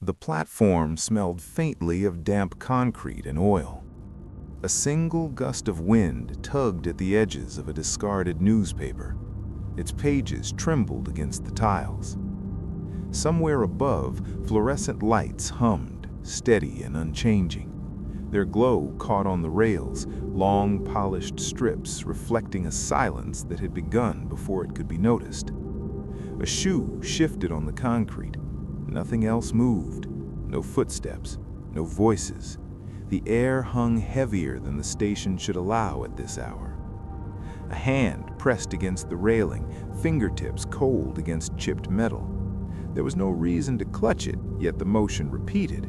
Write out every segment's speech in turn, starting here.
The platform smelled faintly of damp concrete and oil. A single gust of wind tugged at the edges of a discarded newspaper. Its pages trembled against the tiles. Somewhere above, fluorescent lights hummed, steady and unchanging. Their glow caught on the rails, long polished strips reflecting a silence that had begun before it could be noticed. A shoe shifted on the concrete. Nothing else moved. No footsteps, no voices. The air hung heavier than the station should allow at this hour. A hand pressed against the railing, fingertips cold against chipped metal. There was no reason to clutch it, yet the motion repeated.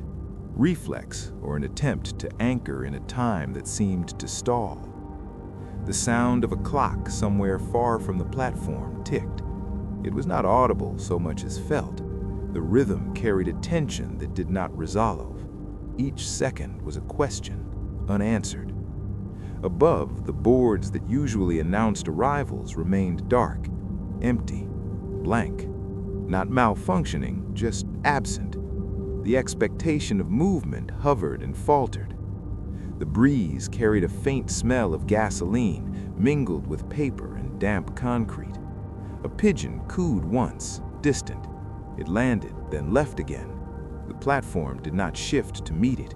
Reflex, or an attempt to anchor in a time that seemed to stall. The sound of a clock somewhere far from the platform ticked. It was not audible so much as felt. The rhythm carried a tension that did not resolve. Each second was a question, unanswered. Above, the boards that usually announced arrivals remained dark, empty, blank. Not malfunctioning, just absent. The expectation of movement hovered and faltered. The breeze carried a faint smell of gasoline mingled with paper and damp concrete. A pigeon cooed once, distant. It landed, then left again. The platform did not shift to meet it.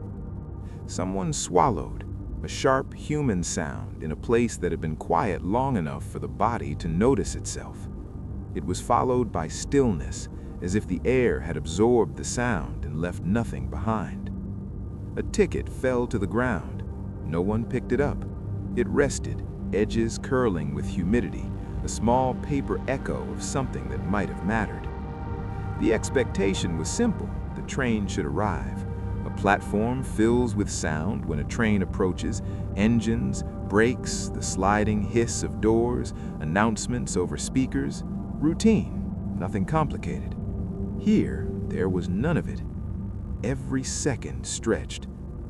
Someone swallowed, a sharp human sound in a place that had been quiet long enough for the body to notice itself. It was followed by stillness, as if the air had absorbed the sound and left nothing behind. A ticket fell to the ground. No one picked it up. It rested, edges curling with humidity, a small paper echo of something that might have mattered. The expectation was simple. The train should arrive. A platform fills with sound when a train approaches, engines, brakes, the sliding hiss of doors, announcements over speakers. Routine, nothing complicated. Here, there was none of it. Every second stretched.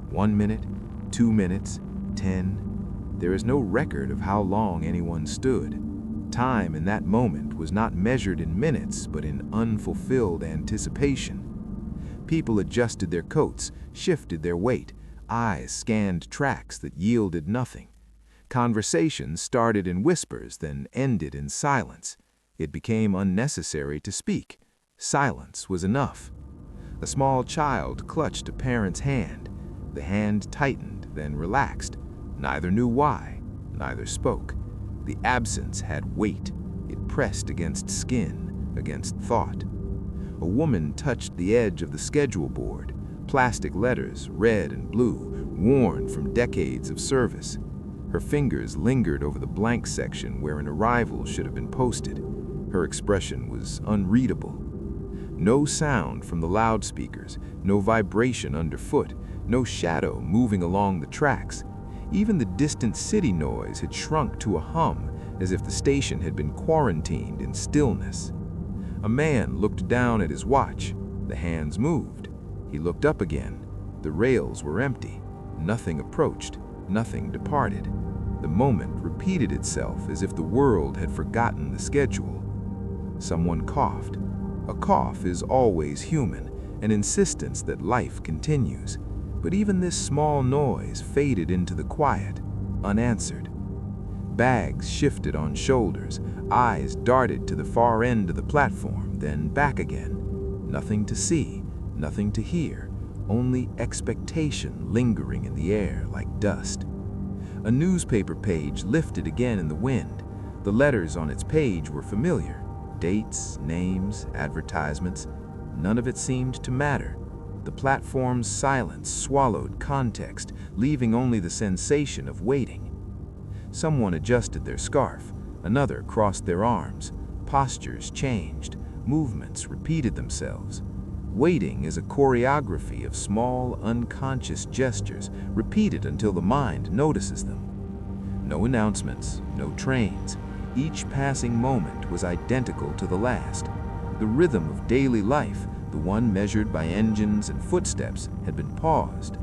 1 minute, 2 minutes, 10. There is no record of how long anyone stood. Time in that moment was not measured in minutes, but in unfulfilled anticipation. People adjusted their coats, shifted their weight. Eyes scanned tracks that yielded nothing. Conversations started in whispers, then ended in silence. It became unnecessary to speak. Silence was enough. A small child clutched a parent's hand. The hand tightened, then relaxed. Neither knew why, neither spoke. The absence had weight. It pressed against skin, against thought. A woman touched the edge of the schedule board. Plastic letters, red and blue, worn from decades of service. Her fingers lingered over the blank section where an arrival should have been posted. Her expression was unreadable. No sound from the loudspeakers, no vibration underfoot, no shadow moving along the tracks. Even the distant city noise had shrunk to a hum, as if the station had been quarantined in stillness. A man looked down at his watch. The hands moved. He looked up again. The rails were empty. Nothing approached. Nothing departed. The moment repeated itself as if the world had forgotten the schedule. Someone coughed. A cough is always human, an insistence that life continues. But even this small noise faded into the quiet, unanswered. Bags shifted on shoulders, eyes darted to the far end of the platform, then back again. Nothing to see, nothing to hear, only expectation lingering in the air like dust. A newspaper page lifted again in the wind. The letters on its page were familiar. Dates, names, advertisements. None of it seemed to matter. The platform's silence swallowed context, leaving only the sensation of waiting. Someone adjusted their scarf. Another crossed their arms. Postures changed. Movements repeated themselves. Waiting is a choreography of small, unconscious gestures, repeated until the mind notices them. No announcements, no trains. Each passing moment was identical to the last. The rhythm of daily life, the one measured by engines and footsteps, had been paused.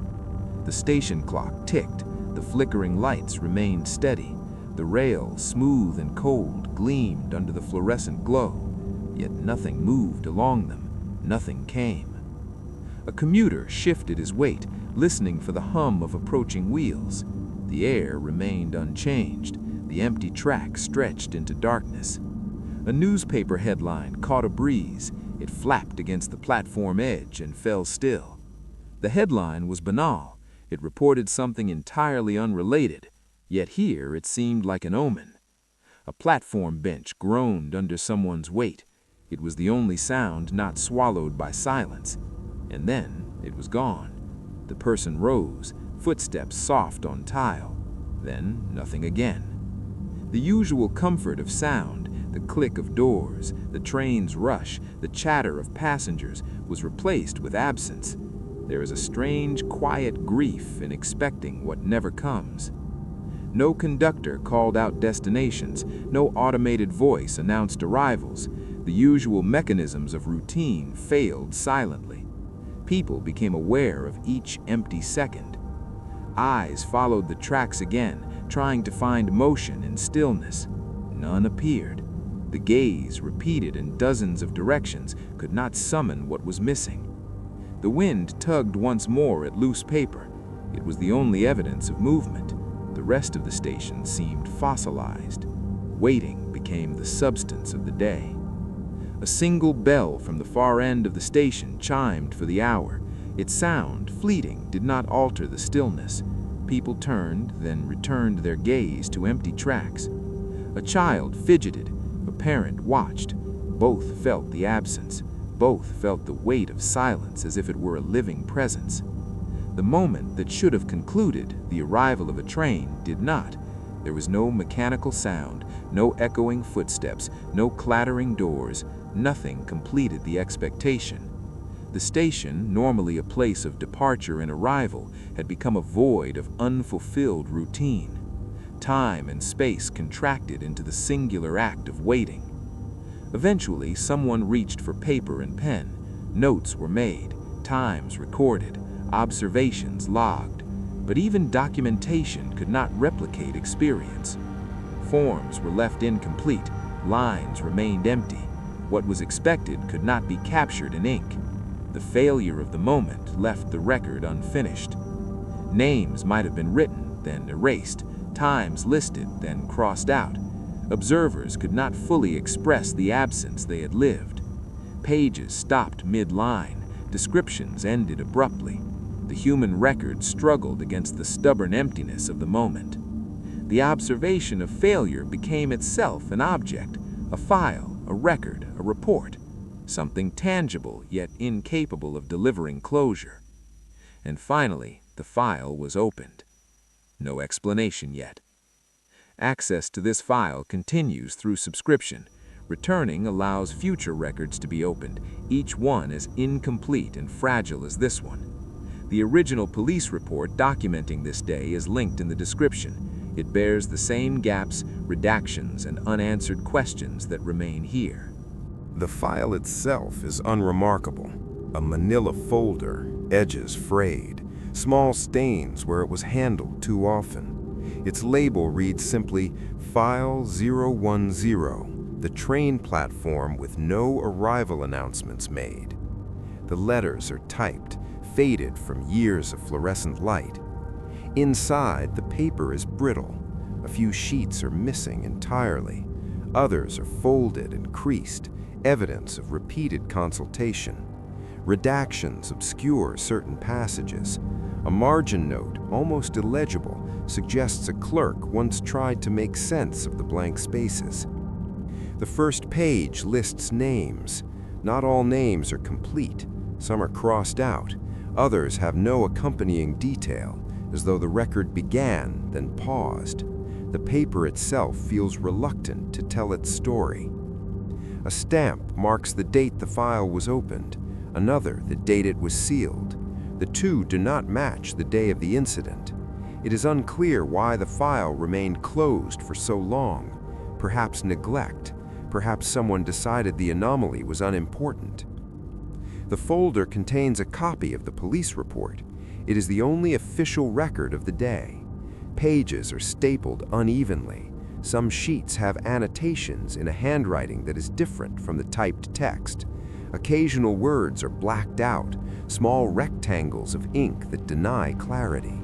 The station clock ticked. The flickering lights remained steady. The rail, smooth and cold, gleamed under the fluorescent glow. Yet nothing moved along them. Nothing came. A commuter shifted his weight, listening for the hum of approaching wheels. The air remained unchanged. The empty track stretched into darkness. A newspaper headline caught a breeze. It flapped against the platform edge and fell still. The headline was banal. It reported something entirely unrelated, yet here it seemed like an omen. A platform bench groaned under someone's weight. It was the only sound not swallowed by silence. And then it was gone. The person rose, footsteps soft on tile. Then nothing again. The usual comfort of sound, the click of doors, the train's rush, the chatter of passengers, was replaced with absence. There is a strange, quiet grief in expecting what never comes. No conductor called out destinations, no automated voice announced arrivals. The usual mechanisms of routine failed silently. People became aware of each empty second. Eyes followed the tracks again, trying to find motion in stillness. None appeared. The gaze, repeated in dozens of directions, could not summon what was missing. The wind tugged once more at loose paper. It was the only evidence of movement. The rest of the station seemed fossilized. Waiting became the substance of the day. A single bell from the far end of the station chimed for the hour. Its sound, fleeting, did not alter the stillness. People turned, then returned their gaze to empty tracks. A child fidgeted. A parent watched. Both felt the absence. Both felt the weight of silence as if it were a living presence. The moment that should have concluded the arrival of a train did not. There was no mechanical sound, no echoing footsteps, no clattering doors. Nothing completed the expectation. The station, normally a place of departure and arrival, had become a void of unfulfilled routine. Time and space contracted into the singular act of waiting. Eventually, someone reached for paper and pen. Notes were made, times recorded, observations logged. But even documentation could not replicate experience. Forms were left incomplete, lines remained empty. What was expected could not be captured in ink. The failure of the moment left the record unfinished. Names might have been written, then erased, times listed, then crossed out. Observers could not fully express the absence they had lived. Pages stopped mid-line, descriptions ended abruptly. The human record struggled against the stubborn emptiness of the moment. The observation of failure became itself an object, a file, a record, a report, something tangible yet incapable of delivering closure. And finally, the file was opened. No explanation yet. Access to this file continues through subscription. Returning allows future records to be opened, each one as incomplete and fragile as this one. The original police report documenting this day is linked in the description. It bears the same gaps, redactions, and unanswered questions that remain here. The file itself is unremarkable. A manila folder, edges frayed, small stains where it was handled too often. Its label reads simply, File 010, the train platform with no arrival announcements made. The letters are typed, faded from years of fluorescent light. Inside, the paper is brittle. A few sheets are missing entirely. Others are folded and creased, evidence of repeated consultation. Redactions obscure certain passages. A margin note, almost illegible, suggests a clerk once tried to make sense of the blank spaces. The first page lists names. Not all names are complete. Some are crossed out. Others have no accompanying detail, as though the record began, then paused. The paper itself feels reluctant to tell its story. A stamp marks the date the file was opened, another the date it was sealed. The two do not match the day of the incident. It is unclear why the file remained closed for so long. Perhaps neglect. Perhaps someone decided the anomaly was unimportant. The folder contains a copy of the police report. It is the only official record of the day. Pages are stapled unevenly. Some sheets have annotations in a handwriting that is different from the typed text. Occasional words are blacked out, small rectangles of ink that deny clarity.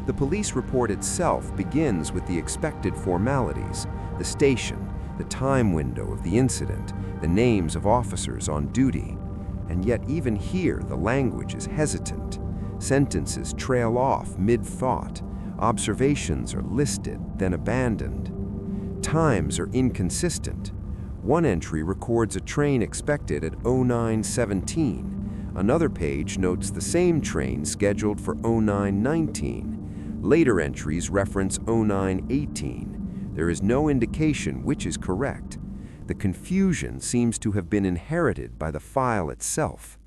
The police report itself begins with the expected formalities: the station, the time window of the incident, the names of officers on duty. And yet even here the language is hesitant. Sentences trail off mid-thought. Observations are listed, then abandoned. Times are inconsistent. One entry records a train expected at 09:17. Another page notes the same train scheduled for 09:19. Later entries reference 09:18. There is no indication which is correct. The confusion seems to have been inherited by the file itself.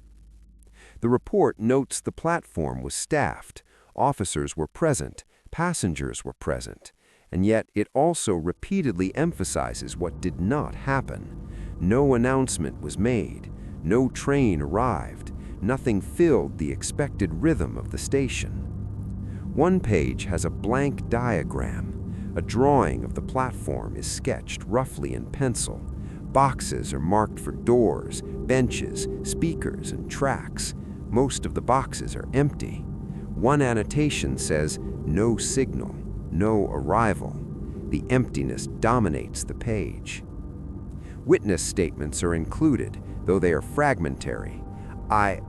The report notes the platform was staffed, officers were present, passengers were present, and yet it also repeatedly emphasizes what did not happen. No announcement was made, no train arrived, nothing filled the expected rhythm of the station. One page has a blank diagram. A drawing of the platform is sketched roughly in pencil. Boxes are marked for doors, benches, speakers, and tracks. Most of the boxes are empty. One annotation says, "No signal, no arrival." The emptiness dominates the page. Witness statements are included, though they are fragmentary. I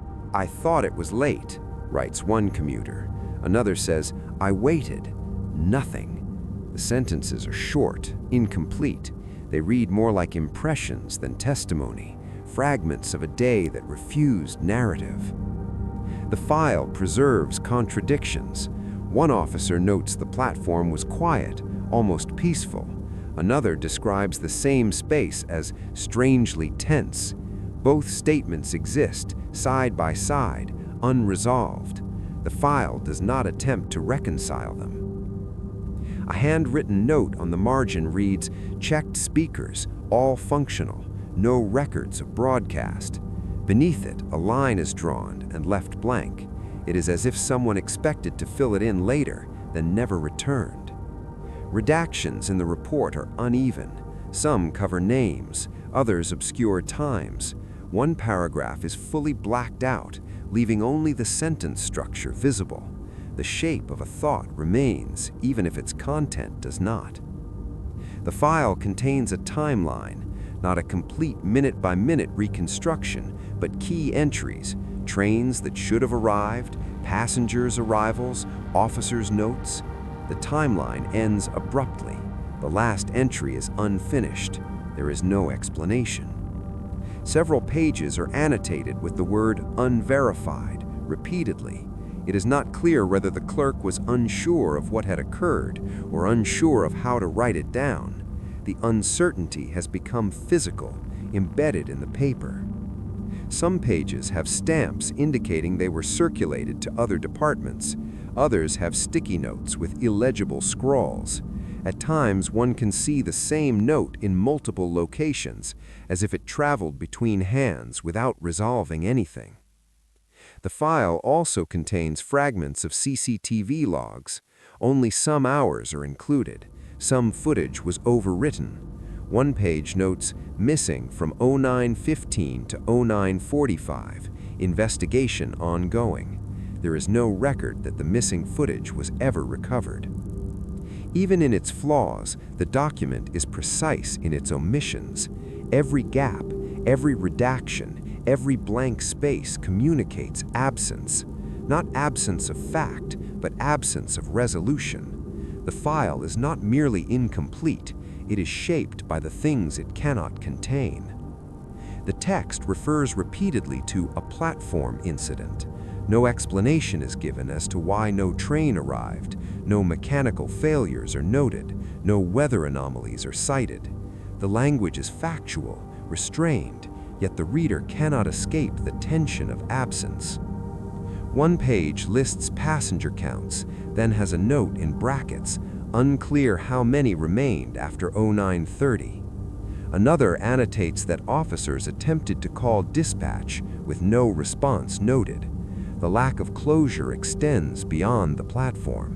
thought it was late," writes one commuter. Another says, "I waited." Nothing. The sentences are short, incomplete. They read more like impressions than testimony, fragments of a day that refused narrative. The file preserves contradictions. One officer notes the platform was quiet, almost peaceful. Another describes the same space as strangely tense. Both statements exist, side by side, unresolved. The file does not attempt to reconcile them. A handwritten note on the margin reads, "Checked speakers, all functional, no records of broadcast." Beneath it, a line is drawn and left blank. It is as if someone expected to fill it in later, then never returned. Redactions in the report are uneven. Some cover names, others obscure times. One paragraph is fully blacked out, leaving only the sentence structure visible. The shape of a thought remains, even if its content does not. The file contains a timeline, not a complete minute-by-minute reconstruction, but key entries, trains that should have arrived, passengers' arrivals, officers' notes. The timeline ends abruptly. The last entry is unfinished. There is no explanation. Several pages are annotated with the word "unverified" repeatedly. It is not clear whether the clerk was unsure of what had occurred or unsure of how to write it down. The uncertainty has become physical, embedded in the paper. Some pages have stamps indicating they were circulated to other departments. Others have sticky notes with illegible scrawls. At times, one can see the same note in multiple locations, as if it traveled between hands without resolving anything. The file also contains fragments of CCTV logs. Only some hours are included. Some footage was overwritten. One page notes, "Missing from 09:15 to 09:45, investigation ongoing." There is no record that the missing footage was ever recovered. Even in its flaws, the document is precise in its omissions. Every gap, every redaction, every blank space communicates absence. Not absence of fact, but absence of resolution. The file is not merely incomplete, it is shaped by the things it cannot contain. The text refers repeatedly to a platform incident. No explanation is given as to why no train arrived, no mechanical failures are noted, no weather anomalies are cited. The language is factual, restrained, yet the reader cannot escape the tension of absence. One page lists passenger counts, then has a note in brackets, unclear how many remained after 09:30. Another annotates that officers attempted to call dispatch with no response noted. The lack of closure extends beyond the platform.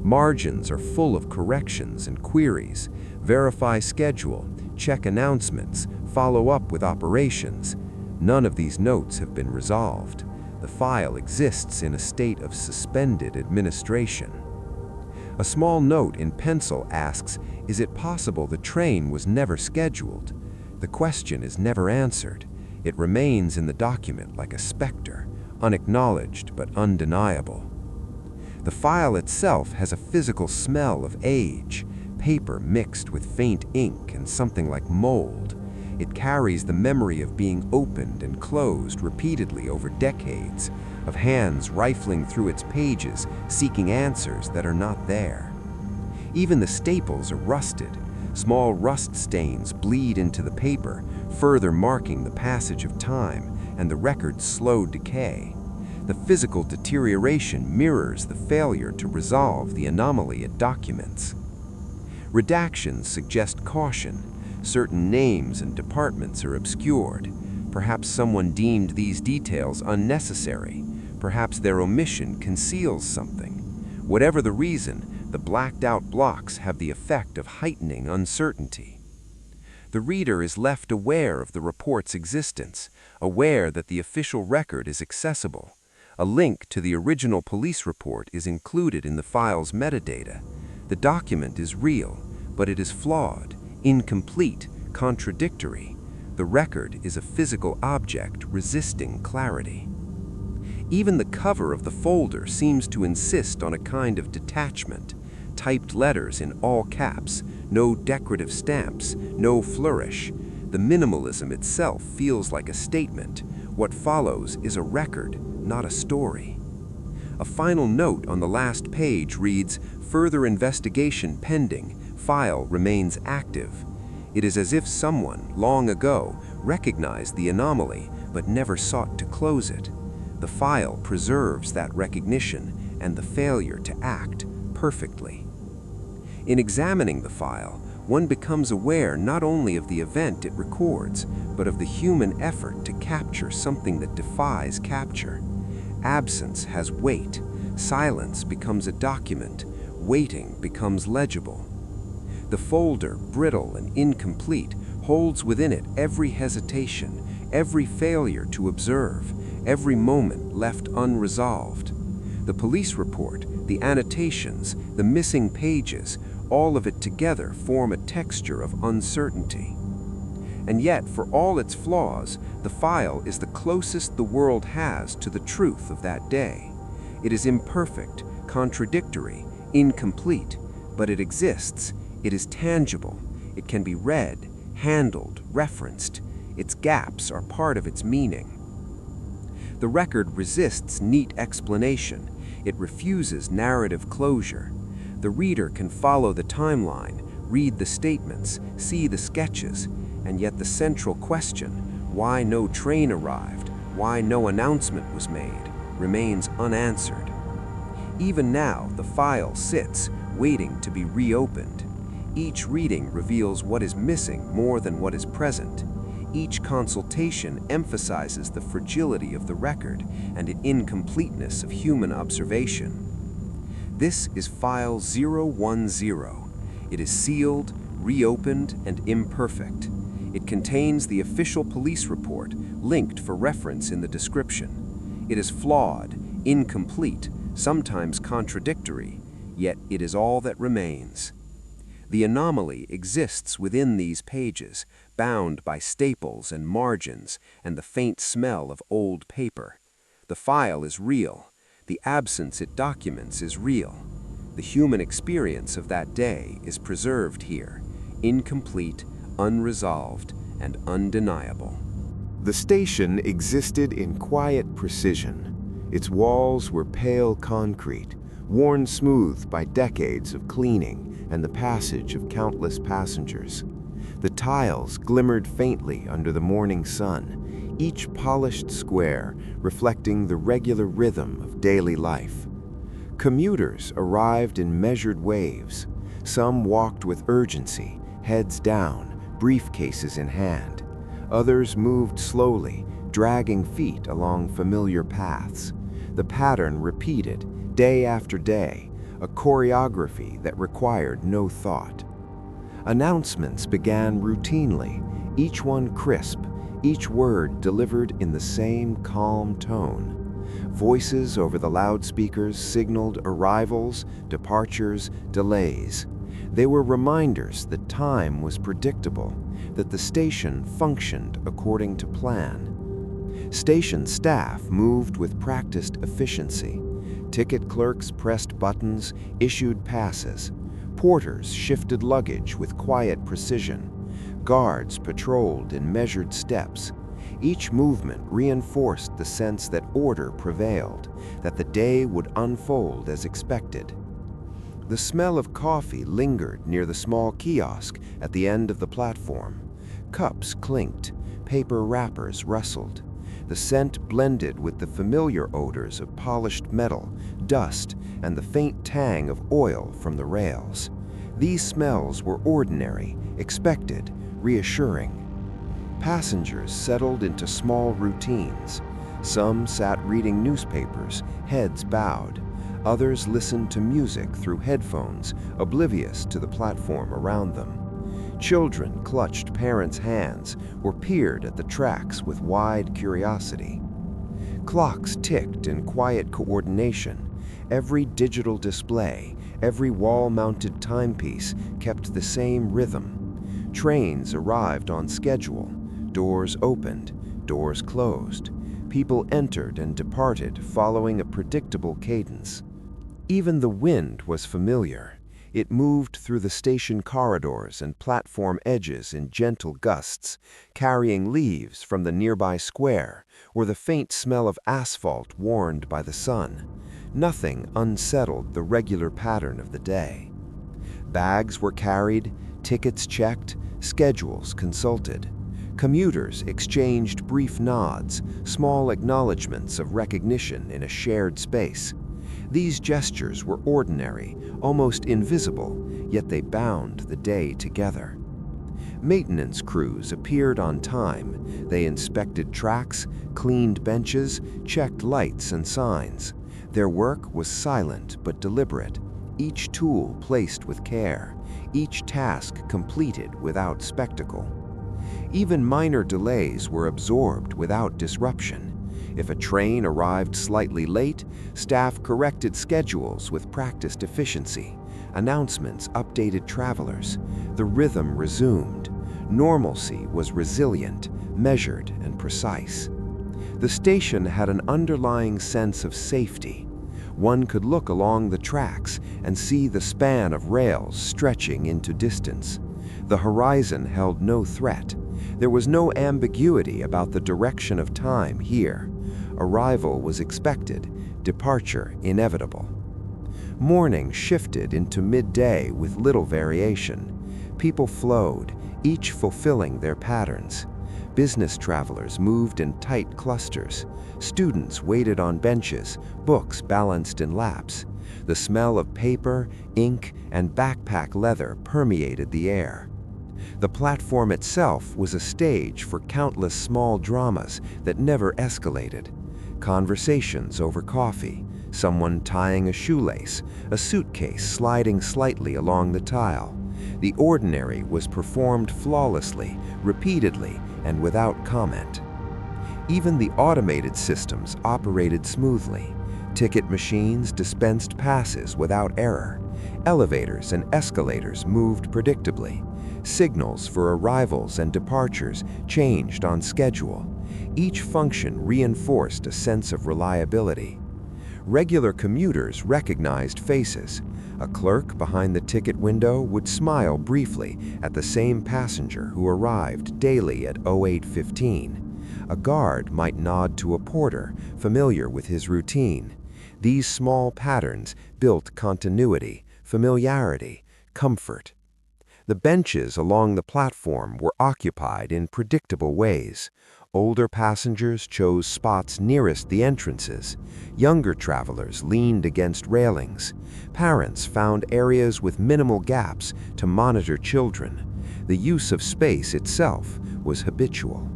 Margins are full of corrections and queries. Verify schedule, check announcements, follow up with operations. None of these notes have been resolved. The file exists in a state of suspended administration. A small note in pencil asks, is it possible the train was never scheduled? The question is never answered. It remains in the document like a specter, unacknowledged but undeniable. The file itself has a physical smell of age, paper mixed with faint ink and something like mold. It carries the memory of being opened and closed repeatedly over decades, of hands rifling through its pages, seeking answers that are not there. Even the staples are rusted. Small rust stains bleed into the paper, further marking the passage of time and the record's slow decay. The physical deterioration mirrors the failure to resolve the anomaly it documents. Redactions suggest caution. Certain names and departments are obscured. Perhaps someone deemed these details unnecessary. Perhaps their omission conceals something. Whatever the reason, the blacked-out blocks have the effect of heightening uncertainty. The reader is left aware of the report's existence, aware that the official record is accessible. A link to the original police report is included in the file's metadata. The document is real, but it is flawed, incomplete, contradictory. The record is a physical object resisting clarity. Even the cover of the folder seems to insist on a kind of detachment. Typed letters in all caps, no decorative stamps, no flourish. The minimalism itself feels like a statement. What follows is a record, not a story. A final note on the last page reads, "Further investigation pending. File remains active." It is as if someone, long ago, recognized the anomaly but never sought to close it. The file preserves that recognition and the failure to act perfectly. In examining the file, one becomes aware not only of the event it records, but of the human effort to capture something that defies capture. Absence has weight. Silence becomes a document. Waiting becomes legible. The folder, brittle and incomplete, holds within it every hesitation, every failure to observe, every moment left unresolved. The police report, the annotations, the missing pages, all of it together form a texture of uncertainty. And yet, for all its flaws, the file is the closest the world has to the truth of that day. It is imperfect, contradictory, incomplete, but it exists. It is tangible. It can be read, handled, referenced. Its gaps are part of its meaning. The record resists neat explanation. It refuses narrative closure. The reader can follow the timeline, read the statements, see the sketches, and yet the central question, why no train arrived, why no announcement was made, remains unanswered. Even now, the file sits, waiting to be reopened. Each reading reveals what is missing more than what is present. Each consultation emphasizes the fragility of the record and the incompleteness of human observation. This is File 010. It is sealed, reopened, and imperfect. It contains the official police report, linked for reference in the description. It is flawed, incomplete, sometimes contradictory, yet it is all that remains. The anomaly exists within these pages, bound by staples and margins and the faint smell of old paper. The file is real. The absence it documents is real. The human experience of that day is preserved here, incomplete, unresolved, and undeniable. The station existed in quiet precision. Its walls were pale concrete, worn smooth by decades of cleaning and the passage of countless passengers. The tiles glimmered faintly under the morning sun, each polished square reflecting the regular rhythm of daily life. Commuters arrived in measured waves. Some walked with urgency, heads down, briefcases in hand. Others moved slowly, dragging feet along familiar paths. The pattern repeated, day after day, a choreography that required no thought. Announcements began routinely, each one crisp, each word delivered in the same calm tone. Voices over the loudspeakers signaled arrivals, departures, delays. They were reminders that time was predictable, that the station functioned according to plan. Station staff moved with practiced efficiency. Ticket clerks pressed buttons, issued passes. Porters shifted luggage with quiet precision. Guards patrolled in measured steps. Each movement reinforced the sense that order prevailed, that the day would unfold as expected. The smell of coffee lingered near the small kiosk at the end of the platform. Cups clinked, paper wrappers rustled. The scent blended with the familiar odors of polished metal, dust, and the faint tang of oil from the rails. These smells were ordinary, expected, reassuring. Passengers settled into small routines. Some sat reading newspapers, heads bowed. Others listened to music through headphones, oblivious to the platform around them. Children clutched parents' hands or peered at the tracks with wide curiosity. Clocks ticked in quiet coordination. Every digital display, every wall-mounted timepiece kept the same rhythm. Trains arrived on schedule. Doors opened, doors closed. People entered and departed following a predictable cadence. Even the wind was familiar. It moved through the station corridors and platform edges in gentle gusts, carrying leaves from the nearby square or the faint smell of asphalt warmed by the sun. Nothing unsettled the regular pattern of the day. Bags were carried, tickets checked, schedules consulted. Commuters exchanged brief nods, small acknowledgments of recognition in a shared space. These gestures were ordinary, almost invisible, yet they bound the day together. Maintenance crews appeared on time. They inspected tracks, cleaned benches, checked lights and signs. Their work was silent but deliberate, each tool placed with care, each task completed without spectacle. Even minor delays were absorbed without disruption. If a train arrived slightly late, staff corrected schedules with practiced efficiency. Announcements updated travelers. The rhythm resumed. Normalcy was resilient, measured, and precise. The station had an underlying sense of safety. One could look along the tracks and see the span of rails stretching into distance. The horizon held no threat. There was no ambiguity about the direction of time here. Arrival was expected, departure inevitable. Morning shifted into midday with little variation. People flowed, each fulfilling their patterns. Business travelers moved in tight clusters. Students waited on benches, books balanced in laps. The smell of paper, ink, and backpack leather permeated the air. The platform itself was a stage for countless small dramas that never escalated. Conversations over coffee, someone tying a shoelace, a suitcase sliding slightly along the tile. The ordinary was performed flawlessly, repeatedly, and without comment. Even the automated systems operated smoothly. Ticket machines dispensed passes without error. Elevators and escalators moved predictably. Signals for arrivals and departures changed on schedule. Each function reinforced a sense of reliability. Regular commuters recognized faces. A clerk behind the ticket window would smile briefly at the same passenger who arrived daily at 08:15. A guard might nod to a porter, familiar with his routine. These small patterns built continuity, familiarity, comfort. The benches along the platform were occupied in predictable ways. Older passengers chose spots nearest the entrances. Younger travelers leaned against railings. Parents found areas with minimal gaps to monitor children. The use of space itself was habitual.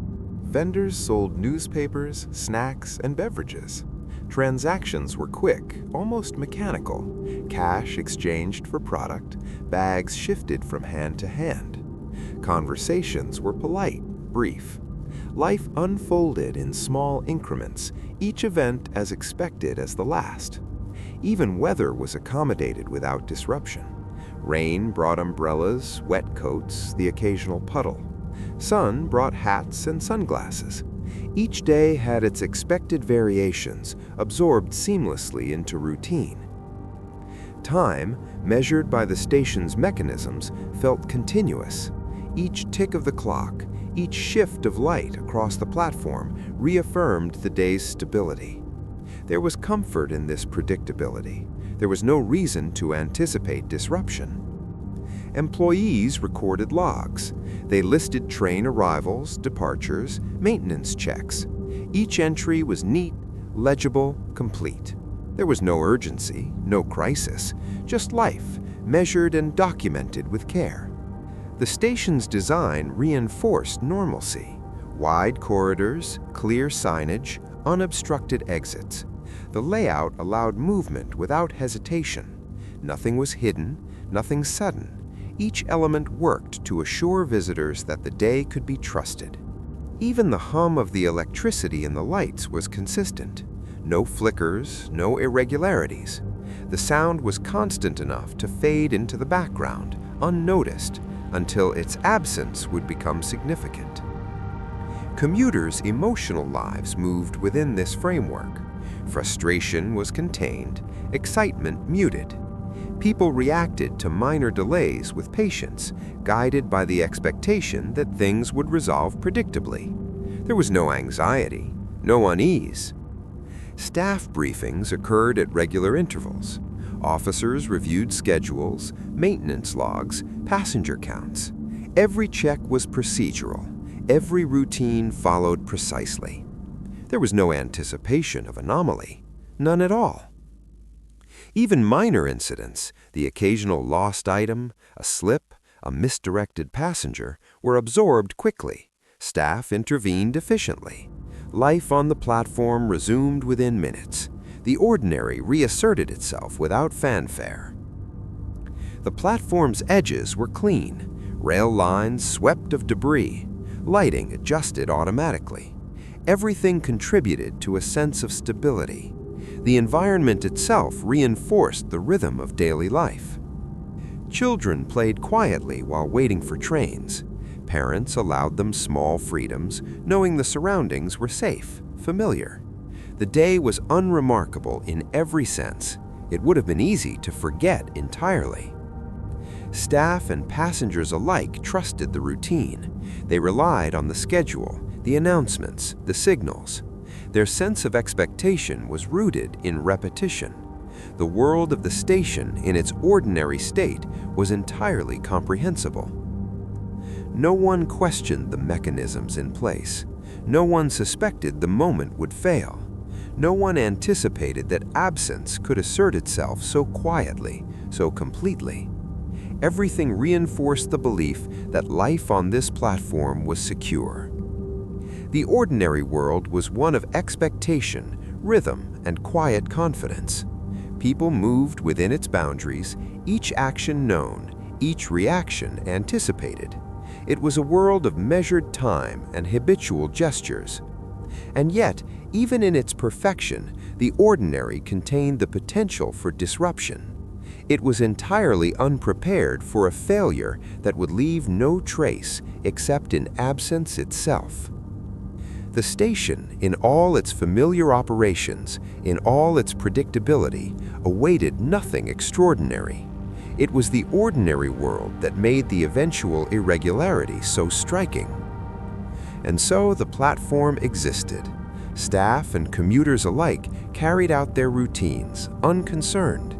Vendors sold newspapers, snacks, and beverages. Transactions were quick, almost mechanical. Cash exchanged for product, bags shifted from hand to hand. Conversations were polite, brief. Life unfolded in small increments, each event as expected as the last. Even weather was accommodated without disruption. Rain brought umbrellas, wet coats, the occasional puddle. Sun brought hats and sunglasses. Each day had its expected variations, absorbed seamlessly into routine. Time, measured by the station's mechanisms, felt continuous. Each tick of the clock, each shift of light across the platform reaffirmed the day's stability. There was comfort in this predictability. There was no reason to anticipate disruption. Employees recorded logs. They listed train arrivals, departures, maintenance checks. Each entry was neat, legible, complete. There was no urgency, no crisis, just life, measured and documented with care. The station's design reinforced normalcy. Wide corridors, clear signage, unobstructed exits. The layout allowed movement without hesitation. Nothing was hidden, nothing sudden. Each element worked to assure visitors that the day could be trusted. Even the hum of the electricity in the lights was consistent. No flickers, no irregularities. The sound was constant enough to fade into the background, unnoticed, until its absence would become significant. Commuters' emotional lives moved within this framework. Frustration was contained, excitement muted. People reacted to minor delays with patience, guided by the expectation that things would resolve predictably. There was no anxiety, no unease. Staff briefings occurred at regular intervals. Officers reviewed schedules, maintenance logs, passenger counts. Every check was procedural. Every routine followed precisely. There was no anticipation of anomaly, none at all. Even minor incidents, the occasional lost item, a slip, a misdirected passenger, were absorbed quickly. Staff intervened efficiently. Life on the platform resumed within minutes. The ordinary reasserted itself without fanfare. The platform's edges were clean, rail lines swept of debris, lighting adjusted automatically. Everything contributed to a sense of stability. The environment itself reinforced the rhythm of daily life. Children played quietly while waiting for trains. Parents allowed them small freedoms, knowing the surroundings were safe, familiar. The day was unremarkable in every sense. It would have been easy to forget entirely. Staff and passengers alike trusted the routine. They relied on the schedule, the announcements, the signals. Their sense of expectation was rooted in repetition. The world of the station in its ordinary state was entirely comprehensible. No one questioned the mechanisms in place. No one suspected the moment would fail. No one anticipated that absence could assert itself so quietly, so completely. Everything reinforced the belief that life on this platform was secure. The ordinary world was one of expectation, rhythm, and quiet confidence. People moved within its boundaries, each action known, each reaction anticipated. It was a world of measured time and habitual gestures. And yet, even in its perfection, the ordinary contained the potential for disruption. It was entirely unprepared for a failure that would leave no trace except in absence itself. The station, in all its familiar operations, in all its predictability, awaited nothing extraordinary. It was the ordinary world that made the eventual irregularity so striking. And so the platform existed. Staff and commuters alike carried out their routines, unconcerned.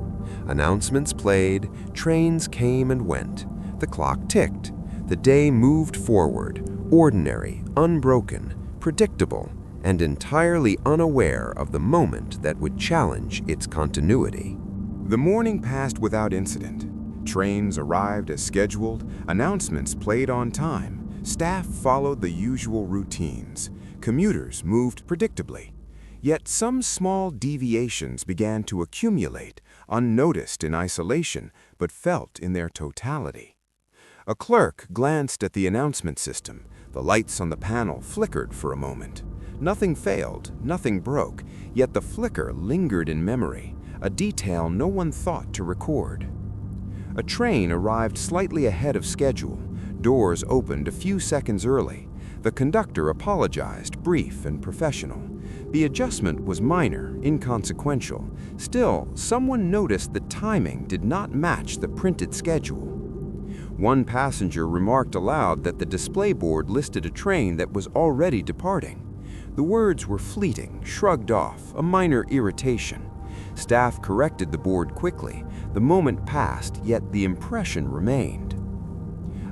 Announcements played, trains came and went. The clock ticked. The day moved forward, ordinary, unbroken, predictable, and entirely unaware of the moment that would challenge its continuity. The morning passed without incident. Trains arrived as scheduled, announcements played on time, staff followed the usual routines, commuters moved predictably. Yet some small deviations began to accumulate, unnoticed in isolation, but felt in their totality. A clerk glanced at the announcement system, The lights on the panel flickered for a moment. Nothing failed, nothing broke, yet the flicker lingered in memory, a detail no one thought to record. A train arrived slightly ahead of schedule. Doors opened a few seconds early. The conductor apologized, brief and professional. The adjustment was minor, inconsequential. Still, someone noticed the timing did not match the printed schedule. One passenger remarked aloud that the display board listed a train that was already departing. The words were fleeting, shrugged off, a minor irritation. Staff corrected the board quickly. The moment passed, yet the impression remained.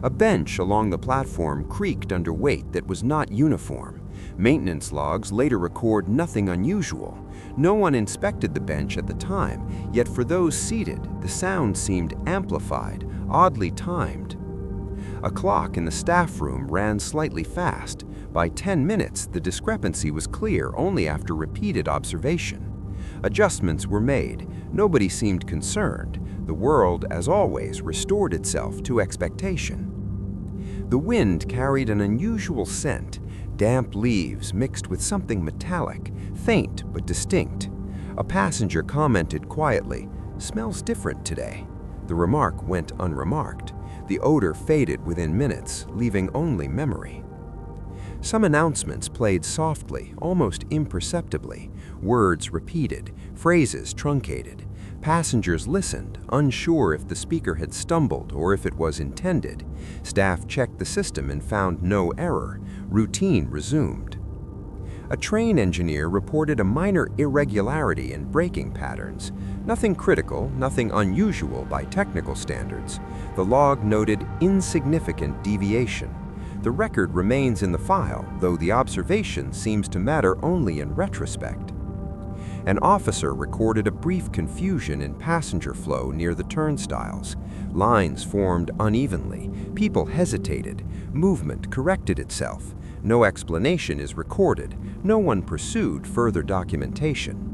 A bench along the platform creaked under weight that was not uniform. Maintenance logs later record nothing unusual. No one inspected the bench at the time, yet for those seated, the sound seemed amplified, oddly timed. A clock in the staff room ran slightly fast. By 10 minutes, the discrepancy was clear only after repeated observation. Adjustments were made. Nobody seemed concerned. The world, as always, restored itself to expectation. The wind carried an unusual scent, damp leaves mixed with something metallic, faint but distinct. A passenger commented quietly, "Smells different today." The remark went unremarked. The odor faded within minutes, leaving only memory. Some announcements played softly, almost imperceptibly. Words repeated, phrases truncated. Passengers listened, unsure if the speaker had stumbled or if it was intended. Staff checked the system and found no error. Routine resumed. A train engineer reported a minor irregularity in braking patterns. Nothing critical, nothing unusual by technical standards. The log noted insignificant deviation. The record remains in the file, though the observation seems to matter only in retrospect. An officer recorded a brief confusion in passenger flow near the turnstiles. Lines formed unevenly. People hesitated. Movement corrected itself. No explanation is recorded. No one pursued further documentation.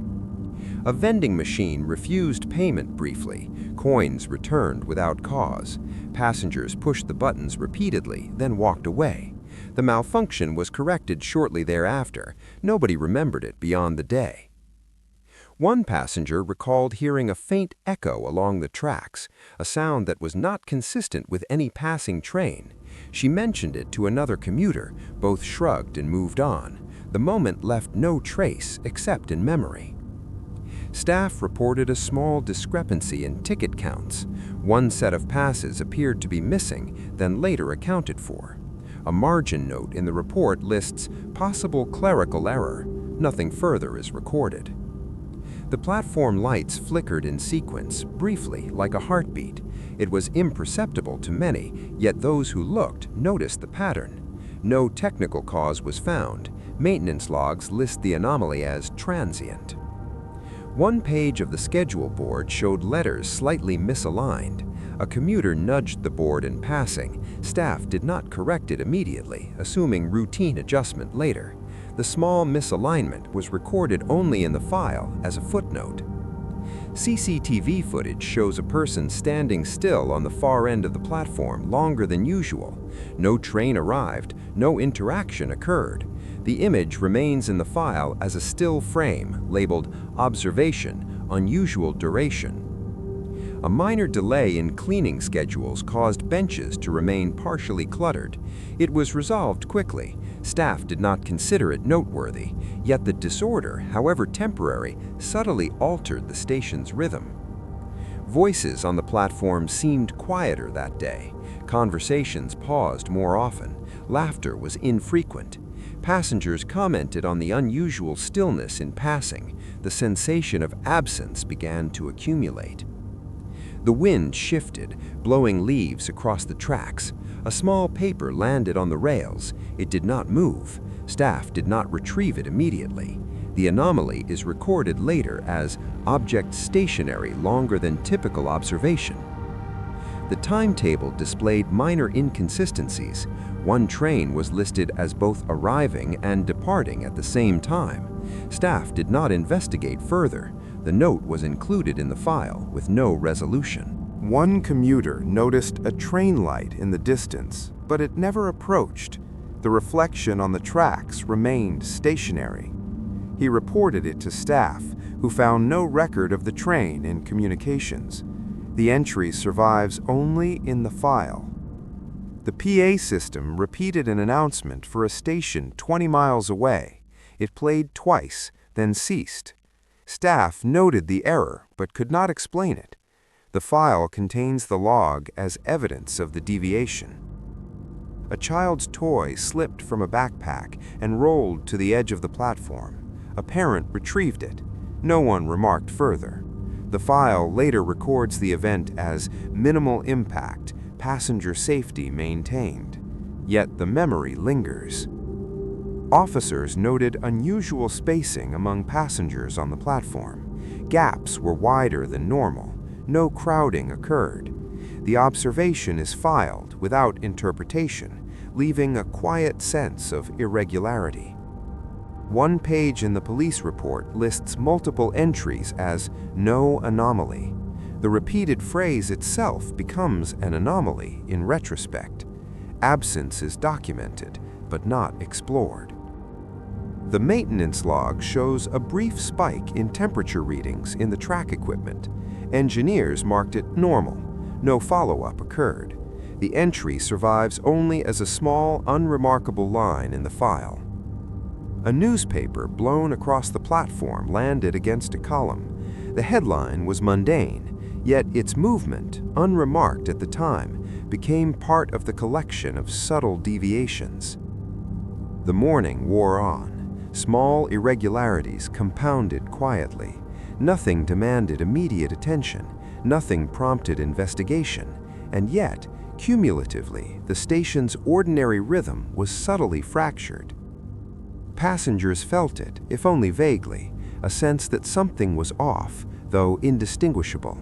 A vending machine refused payment briefly. Coins returned without cause. Passengers pushed the buttons repeatedly, then walked away. The malfunction was corrected shortly thereafter. Nobody remembered it beyond the day. One passenger recalled hearing a faint echo along the tracks, a sound that was not consistent with any passing train. She mentioned it to another commuter. Both shrugged and moved on. The moment left no trace except in memory. Staff reported a small discrepancy in ticket counts. One set of passes appeared to be missing, then later accounted for. A margin note in the report lists possible clerical error. Nothing further is recorded. The platform lights flickered in sequence, briefly, like a heartbeat. It was imperceptible to many, yet those who looked noticed the pattern. No technical cause was found. Maintenance logs list the anomaly as transient. One page of the schedule board showed letters slightly misaligned. A commuter nudged the board in passing. Staff did not correct it immediately, assuming routine adjustment later. The small misalignment was recorded only in the file as a footnote. CCTV footage shows a person standing still on the far end of the platform longer than usual. No train arrived, no interaction occurred. The image remains in the file as a still frame labeled Observation, Unusual Duration. A minor delay in cleaning schedules caused benches to remain partially cluttered. It was resolved quickly. Staff did not consider it noteworthy, yet the disorder, however temporary, subtly altered the station's rhythm. Voices on the platform seemed quieter that day. Conversations paused more often. Laughter was infrequent. Passengers commented on the unusual stillness in passing. The sensation of absence began to accumulate. The wind shifted, blowing leaves across the tracks. A small paper landed on the rails. It did not move. Staff did not retrieve it immediately. The anomaly is recorded later as object stationary longer than typical observation. The timetable displayed minor inconsistencies. One train was listed as both arriving and departing at the same time. Staff did not investigate further. The note was included in the file with no resolution. One commuter noticed a train light in the distance, but it never approached. The reflection on the tracks remained stationary. He reported it to staff, who found no record of the train in communications. The entry survives only in the file. The PA system repeated an announcement for a station 20 miles away. It played twice, then ceased. Staff noted the error, but could not explain it. The file contains the log as evidence of the deviation. A child's toy slipped from a backpack and rolled to the edge of the platform. A parent retrieved it. No one remarked further. The file later records the event as minimal impact, passenger safety maintained. Yet the memory lingers. Officers noted unusual spacing among passengers on the platform. Gaps were wider than normal. No crowding occurred. The observation is filed without interpretation, leaving a quiet sense of irregularity. One page in the police report lists multiple entries as no anomaly. The repeated phrase itself becomes an anomaly in retrospect. Absence is documented, but not explored. The maintenance log shows a brief spike in temperature readings in the track equipment. Engineers marked it normal. No follow-up occurred. The entry survives only as a small, unremarkable line in the file. A newspaper blown across the platform landed against a column. The headline was mundane, yet its movement, unremarked at the time, became part of the collection of subtle deviations. The morning wore on. Small irregularities compounded quietly. Nothing demanded immediate attention. Nothing prompted investigation. And yet, cumulatively, the station's ordinary rhythm was subtly fractured. Passengers felt it, if only vaguely, a sense that something was off, though indistinguishable.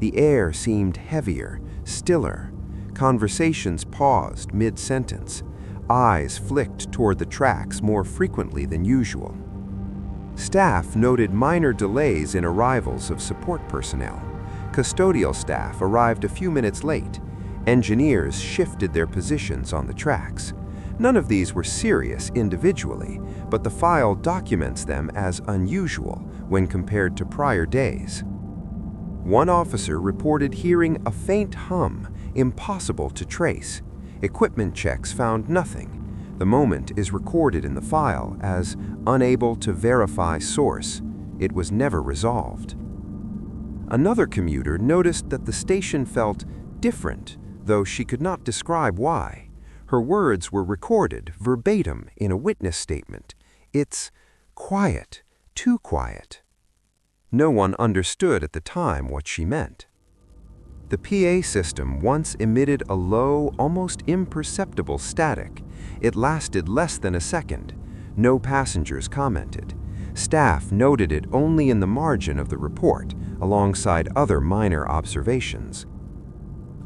The air seemed heavier, stiller. Conversations paused mid-sentence. Eyes flicked toward the tracks more frequently than usual. Staff noted minor delays in arrivals of support personnel. Custodial staff arrived a few minutes late. Engineers shifted their positions on the tracks. None of these were serious individually, but the file documents them as unusual when compared to prior days. One officer reported hearing a faint hum, impossible to trace. Equipment checks found nothing. The moment is recorded in the file as unable to verify source. It was never resolved. Another commuter noticed that the station felt different, though she could not describe why. Her words were recorded verbatim in a witness statement. It's quiet, too quiet. No one understood at the time what she meant. The PA system once emitted a low, almost imperceptible static. It lasted less than a second. No passengers commented. Staff noted it only in the margin of the report, alongside other minor observations.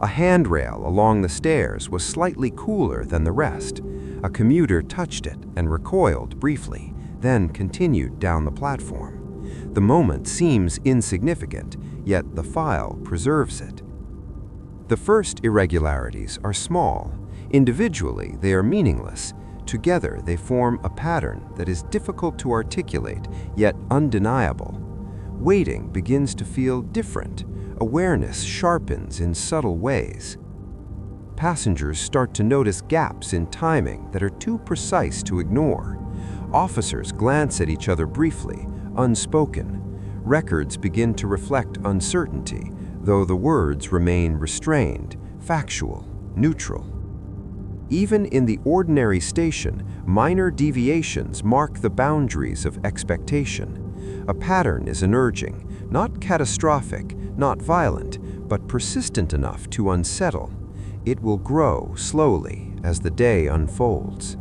A handrail along the stairs was slightly cooler than the rest. A commuter touched it and recoiled briefly, then continued down the platform. The moment seems insignificant, yet the file preserves it. The first irregularities are small. Individually, they are meaningless. Together, they form a pattern that is difficult to articulate, yet undeniable. Waiting begins to feel different. Awareness sharpens in subtle ways. Passengers start to notice gaps in timing that are too precise to ignore. Officers glance at each other briefly, unspoken. Records begin to reflect uncertainty, though the words remain restrained, factual, neutral. Even in the ordinary station, minor deviations mark the boundaries of expectation. A pattern is emerging, not catastrophic, not violent, but persistent enough to unsettle. It will grow slowly as the day unfolds.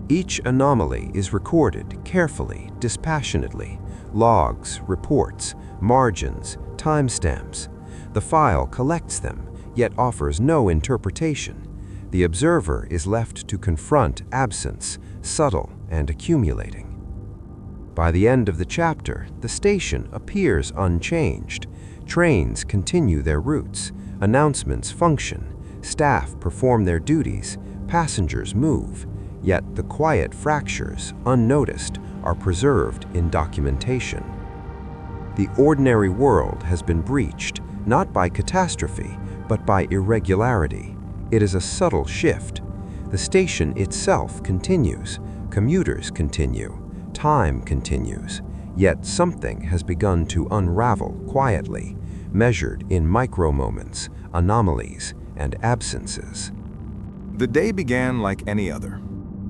Each anomaly is recorded carefully, dispassionately. Logs, reports, margins, timestamps. The file collects them, yet offers no interpretation. The observer is left to confront absence, subtle and accumulating. By the end of the chapter, the station appears unchanged. Trains continue their routes, announcements function, staff perform their duties, passengers move. yet the quiet fractures, unnoticed, are preserved in documentation. The ordinary world has been breached, not by catastrophe, but by irregularity. It is a subtle shift. The station itself continues, commuters continue, time continues, yet something has begun to unravel quietly, measured in micro-moments, anomalies, and absences. The day began like any other.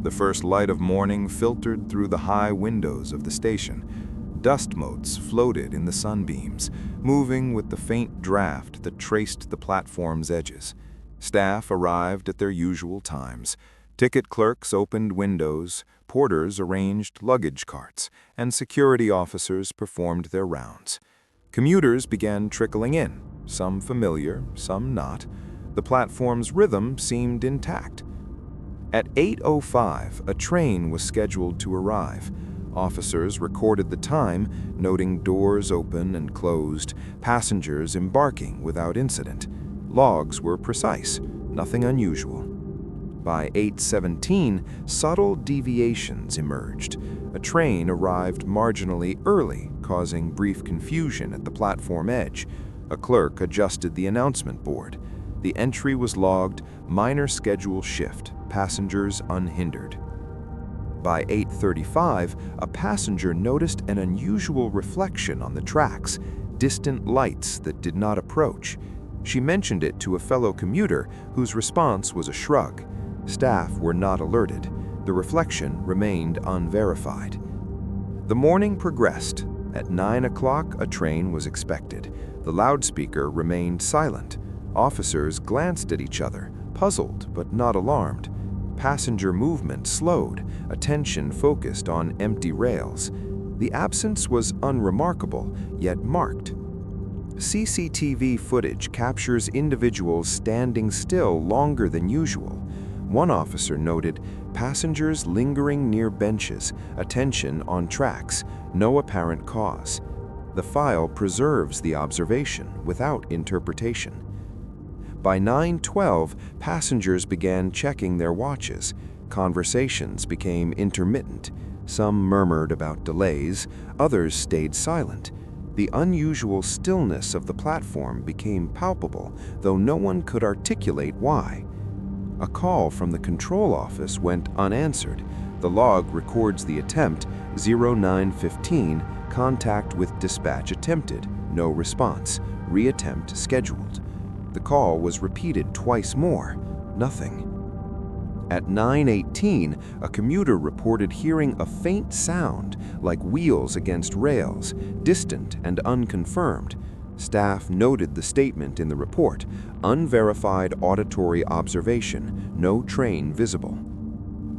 The first light of morning filtered through the high windows of the station. Dust motes floated in the sunbeams, moving with the faint draft that traced the platform's edges. Staff arrived at their usual times. Ticket clerks opened windows, porters arranged luggage carts, and security officers performed their rounds. Commuters began trickling in, some familiar, some not. The platform's rhythm seemed intact. At 8:05, a train was scheduled to arrive. Officers recorded the time, noting doors open and closed, passengers embarking without incident. Logs were precise, nothing unusual. By 8:17, subtle deviations emerged. A train arrived marginally early, causing brief confusion at the platform edge. A clerk adjusted the announcement board. The entry was logged, minor schedule shift, passengers unhindered. By 8:35, a passenger noticed an unusual reflection on the tracks, distant lights that did not approach. She mentioned it to a fellow commuter, whose response was a shrug. Staff were not alerted. The reflection remained unverified. The morning progressed. At 9 o'clock, a train was expected. The loudspeaker remained silent. Officers glanced at each other, puzzled but not alarmed. Passenger movement slowed, attention focused on empty rails. The absence was unremarkable, yet marked. CCTV footage captures individuals standing still longer than usual. One officer noted passengers lingering near benches, attention on tracks, no apparent cause. The file preserves the observation without interpretation. By 9:12, passengers began checking their watches. Conversations became intermittent. Some murmured about delays, others stayed silent. The unusual stillness of the platform became palpable, though no one could articulate why. A call from the control office went unanswered. The log records the attempt, 0915, contact with dispatch attempted, no response, reattempt scheduled. The call was repeated twice more, nothing. At 9:18, a commuter reported hearing a faint sound, like wheels against rails, distant and unconfirmed. Staff noted the statement in the report, unverified auditory observation, no train visible.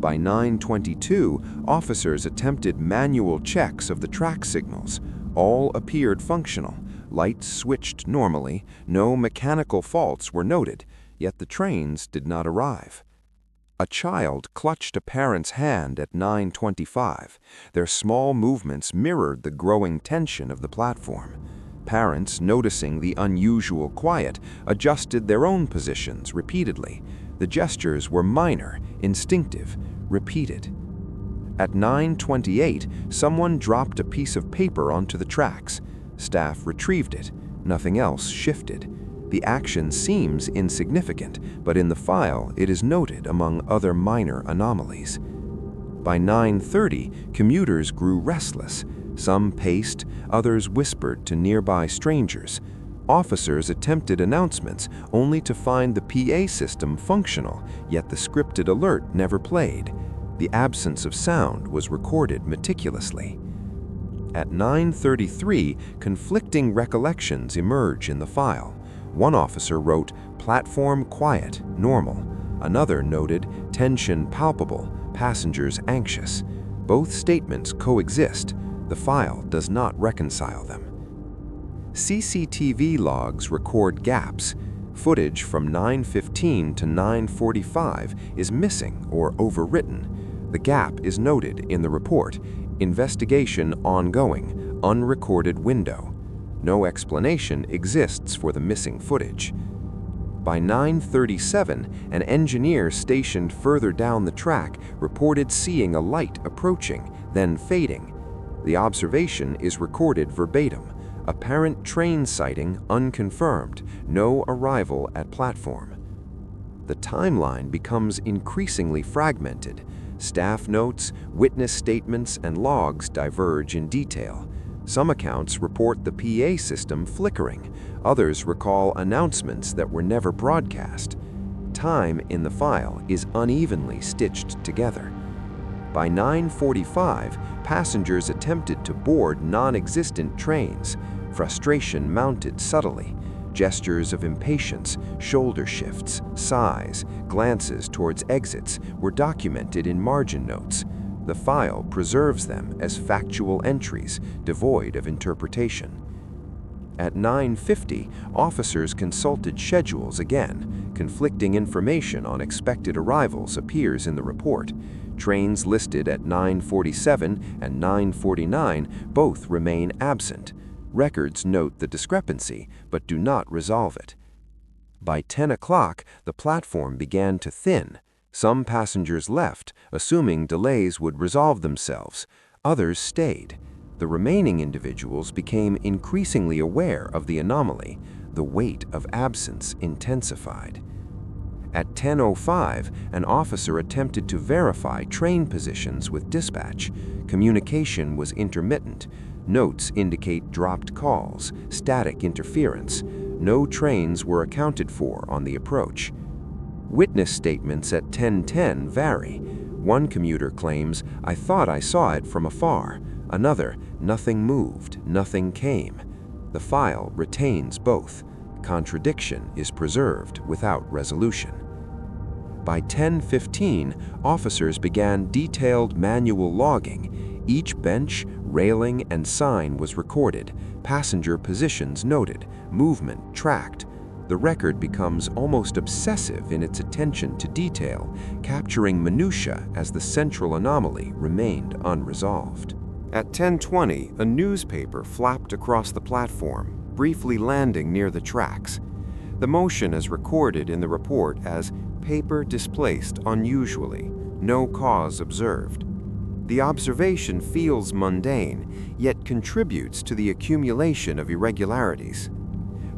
By 9:22, officers attempted manual checks of the track signals. All appeared functional. Lights switched normally, no mechanical faults were noted, yet the trains did not arrive. A child clutched a parent's hand at 9:25. Their small movements mirrored the growing tension of the platform. Parents, noticing the unusual quiet, adjusted their own positions repeatedly. The gestures were minor, instinctive, repeated. At 9:28, someone dropped a piece of paper onto the tracks. Staff retrieved it. Nothing else shifted. The action seems insignificant, but in the file it is noted among other minor anomalies. By 9:30, commuters grew restless. Some paced, others whispered to nearby strangers. Officers attempted announcements only to find the PA system functional, yet the scripted alert never played. The absence of sound was recorded meticulously. At 9:33, conflicting recollections emerge in the file. One officer wrote, "Platform quiet, normal." Another noted, "Tension palpable, passengers anxious." Both statements coexist. The file does not reconcile them. CCTV logs record gaps. Footage from 9:15 to 9:45 is missing or overwritten. The gap is noted in the report. Investigation ongoing, unrecorded window. No explanation exists for the missing footage. By 9:37, an engineer stationed further down the track reported seeing a light approaching, then fading. The observation is recorded verbatim. Apparent train sighting unconfirmed, no arrival at platform. The timeline becomes increasingly fragmented. Staff notes, witness statements, and logs diverge in detail. Some accounts report the PA system flickering. Others recall announcements that were never broadcast. Time in the file is unevenly stitched together. By 9:45, passengers attempted to board non-existent trains. Frustration mounted subtly. Gestures of impatience, shoulder shifts, sighs, glances towards exits were documented in margin notes. The file preserves them as factual entries, devoid of interpretation. At 9:50, officers consulted schedules again. Conflicting information on expected arrivals appears in the report. Trains listed at 9:47 and 9:49 both remain absent. Records note the discrepancy, but do not resolve it. By 10 o'clock, the platform began to thin. Some passengers left, assuming delays would resolve themselves. Others stayed. The remaining individuals became increasingly aware of the anomaly. The weight of absence intensified. At 10:05, an officer attempted to verify train positions with dispatch. Communication was intermittent. Notes indicate dropped calls, static interference. No trains were accounted for on the approach. Witness statements at 10:10 vary. One commuter claims, "I thought I saw it from afar." Another, "Nothing moved, nothing came." The file retains both. Contradiction is preserved without resolution. By 10:15, officers began detailed manual logging. Each bench, railing, and sign was recorded, passenger positions noted, movement tracked. The record becomes almost obsessive in its attention to detail, capturing minutiae as the central anomaly remained unresolved. At 10:20, a newspaper flapped across the platform, briefly landing near the tracks. The motion is recorded in the report as paper displaced unusually, no cause observed. The observation feels mundane, yet contributes to the accumulation of irregularities.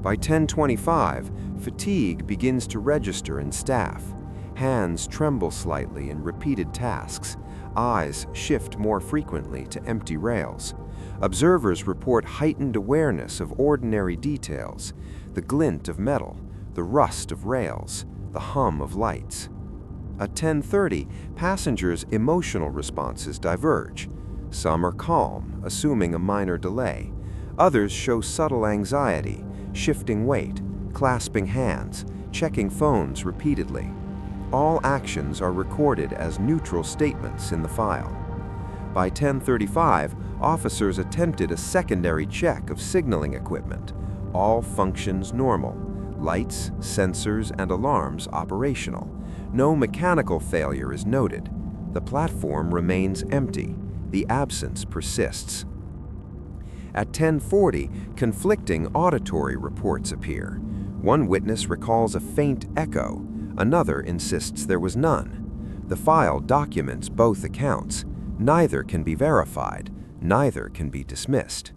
By 10:25, fatigue begins to register in staff. Hands tremble slightly in repeated tasks. Eyes shift more frequently to empty rails. Observers report heightened awareness of ordinary details, the glint of metal, the rust of rails, the hum of lights. At 10:30, passengers' emotional responses diverge. Some are calm, assuming a minor delay. Others show subtle anxiety, shifting weight, clasping hands, checking phones repeatedly. All actions are recorded as neutral statements in the file. By 10:35, officers attempted a secondary check of signaling equipment. All functions normal. Lights, sensors, and alarms operational. No mechanical failure is noted. The platform remains empty. The absence persists. At 10:40, conflicting auditory reports appear. One witness recalls a faint echo. Another insists there was none. The file documents both accounts. Neither can be verified. Neither can be dismissed.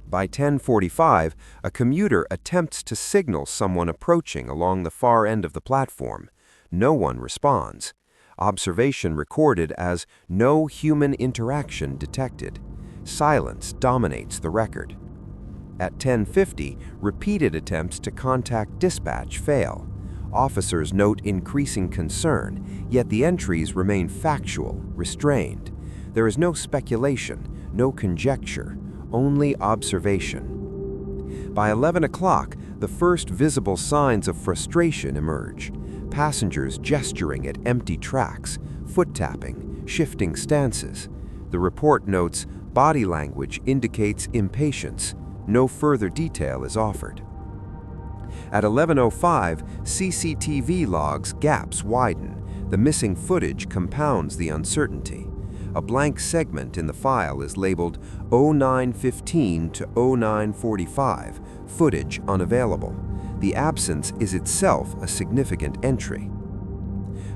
By 10:45, a commuter attempts to signal someone approaching along the far end of the platform. No one responds. Observation recorded as no human interaction detected. Silence dominates the record. At 10:50, repeated attempts to contact dispatch fail. Officers note increasing concern, yet the entries remain factual, restrained. There is no speculation, no conjecture, only observation. By 11 o'clock, the first visible signs of frustration emerge. Passengers gesturing at empty tracks, foot tapping, shifting stances. The report notes body language indicates impatience. No further detail is offered. At 11:05, CCTV logs gaps widen. The missing footage compounds the uncertainty. A blank segment in the file is labeled 0915 to 0945, footage unavailable. the absence is itself a significant entry.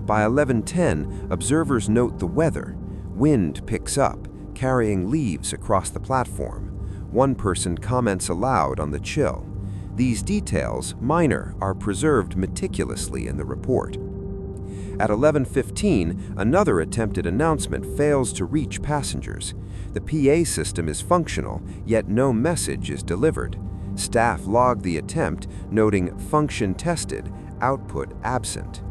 By 11:10, observers note the weather. Wind picks up, carrying leaves across the platform. One person comments aloud on the chill. These details, minor, are preserved meticulously in the report. At 11:15, another attempted announcement fails to reach passengers. The PA system is functional, yet no message is delivered. Staff log the attempt, noting function tested, output absent.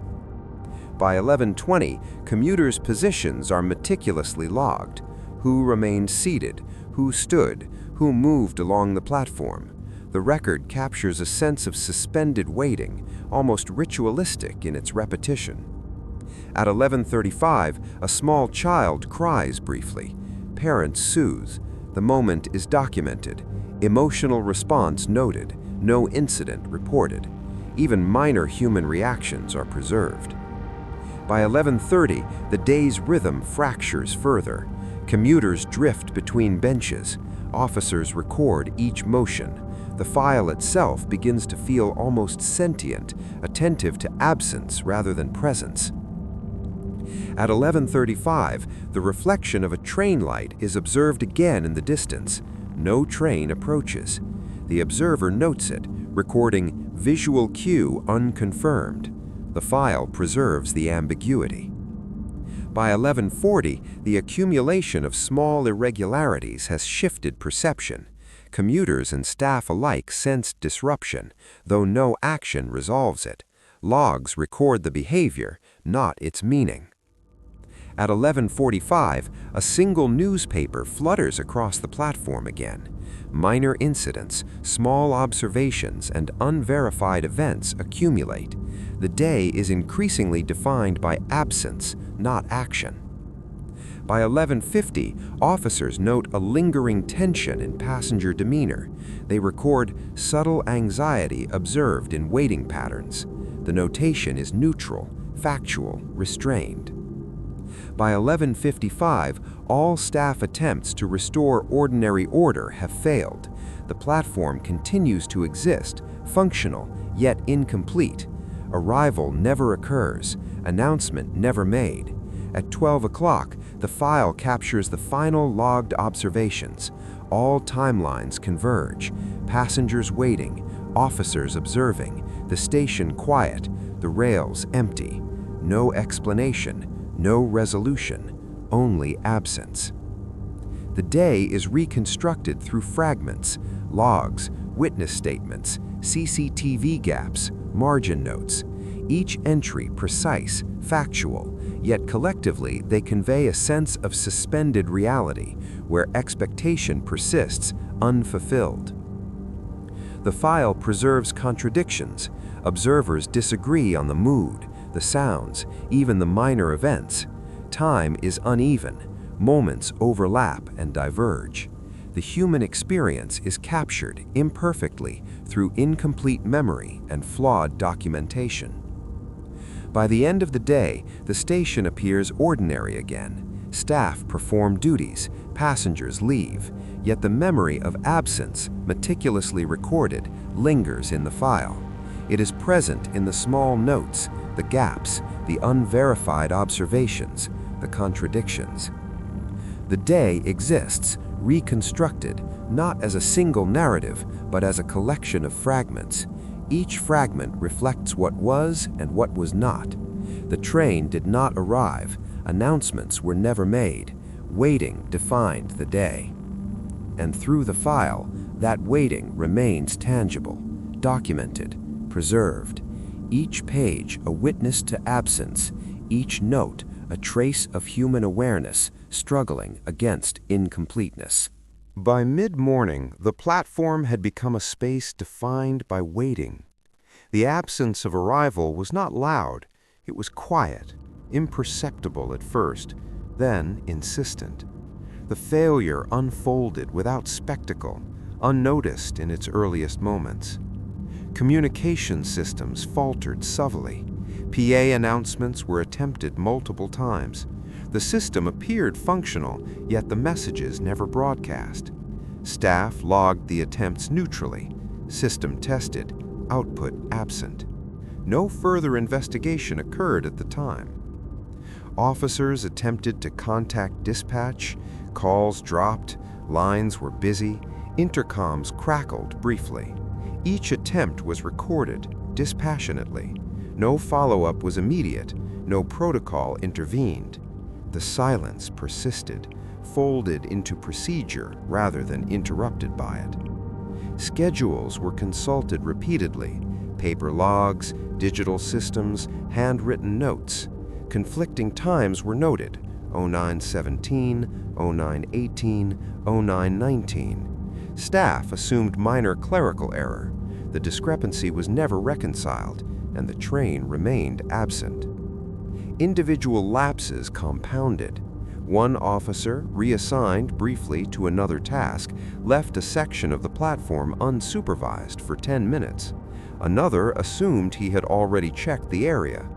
By 11:20, commuters' positions are meticulously logged. Who remained seated, who stood, who moved along the platform. The record captures a sense of suspended waiting, almost ritualistic in its repetition. At 11:35, a small child cries briefly. Parents soothe. The moment is documented. Emotional response noted. No incident reported. Even minor human reactions are preserved. By 11:30, the day's rhythm fractures further. Commuters drift between benches. Officers record each motion. The file itself begins to feel almost sentient, attentive to absence rather than presence. At 11:35, the reflection of a train light is observed again in the distance. No train approaches. The observer notes it, recording visual cue unconfirmed. The file preserves the ambiguity. By 11:40, the accumulation of small irregularities has shifted perception. Commuters and staff alike sense disruption, though no action resolves it. Logs record the behavior, not its meaning. At 11:45, a single newspaper flutters across the platform again. Minor incidents, small observations, and unverified events accumulate. The day is increasingly defined by absence, not action. By 11:50, officers note a lingering tension in passenger demeanor. They record subtle anxiety observed in waiting patterns. The notation is neutral, factual, restrained. By 11:55, all staff attempts to restore ordinary order have failed. The platform continues to exist, functional, yet incomplete. Arrival never occurs, announcement never made. At 12 o'clock, the file captures the final logged observations. All timelines converge. Passengers waiting, officers observing, the station quiet, the rails empty. No explanation, no resolution, only absence. The day is reconstructed through fragments, logs, witness statements, CCTV gaps, margin notes. Each entry precise, factual, yet collectively they convey a sense of suspended reality, where expectation persists unfulfilled. The file preserves contradictions. Observers disagree on the mood, the sounds, even the minor events. Time is uneven. Moments overlap and diverge. The human experience is captured imperfectly through incomplete memory and flawed documentation. By the end of the day, the station appears ordinary again. Staff perform duties, passengers leave, yet the memory of absence, meticulously recorded, lingers in the file. It is present in the small notes, the gaps, the unverified observations, the contradictions. The day exists, reconstructed, not as a single narrative, but as a collection of fragments. Each fragment reflects what was and what was not. The train did not arrive. Announcements were never made. Waiting defined the day. And through the file, that waiting remains tangible, documented, preserved. Each page a witness to absence, each note a trace of human awareness struggling against incompleteness. By mid-morning, the platform had become a space defined by waiting. The absence of arrival was not loud. It was quiet, imperceptible at first, then insistent. The failure unfolded without spectacle, unnoticed in its earliest moments. Communication systems faltered subtly. PA announcements were attempted multiple times. The system appeared functional, yet the messages never broadcast. Staff logged the attempts neutrally. System tested, output absent. No further investigation occurred at the time. Officers attempted to contact dispatch, calls dropped, lines were busy, intercoms crackled briefly. Each attempt was recorded dispassionately. No follow-up was immediate, no protocol intervened. The silence persisted, folded into procedure rather than interrupted by it. Schedules were consulted repeatedly, paper logs, digital systems, handwritten notes. Conflicting times were noted, 09:17, 09:18, 09:19. Staff assumed minor clerical error. The discrepancy was never reconciled, and the train remained absent. Individual lapses compounded. One officer, reassigned briefly to another task, left a section of the platform unsupervised for 10 minutes. Another assumed he had already checked the area.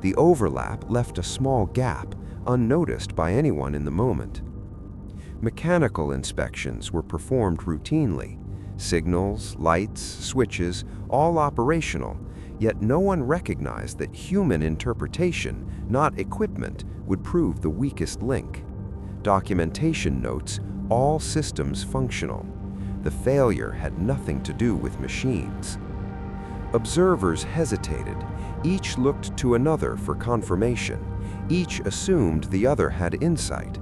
The overlap left a small gap, unnoticed by anyone in the moment. Mechanical inspections were performed routinely. Signals, lights, switches, all operational, yet no one recognized that human interpretation, not equipment, would prove the weakest link. Documentation notes all systems functional. The failure had nothing to do with machines. Observers hesitated. Each looked to another for confirmation. Each assumed the other had insight.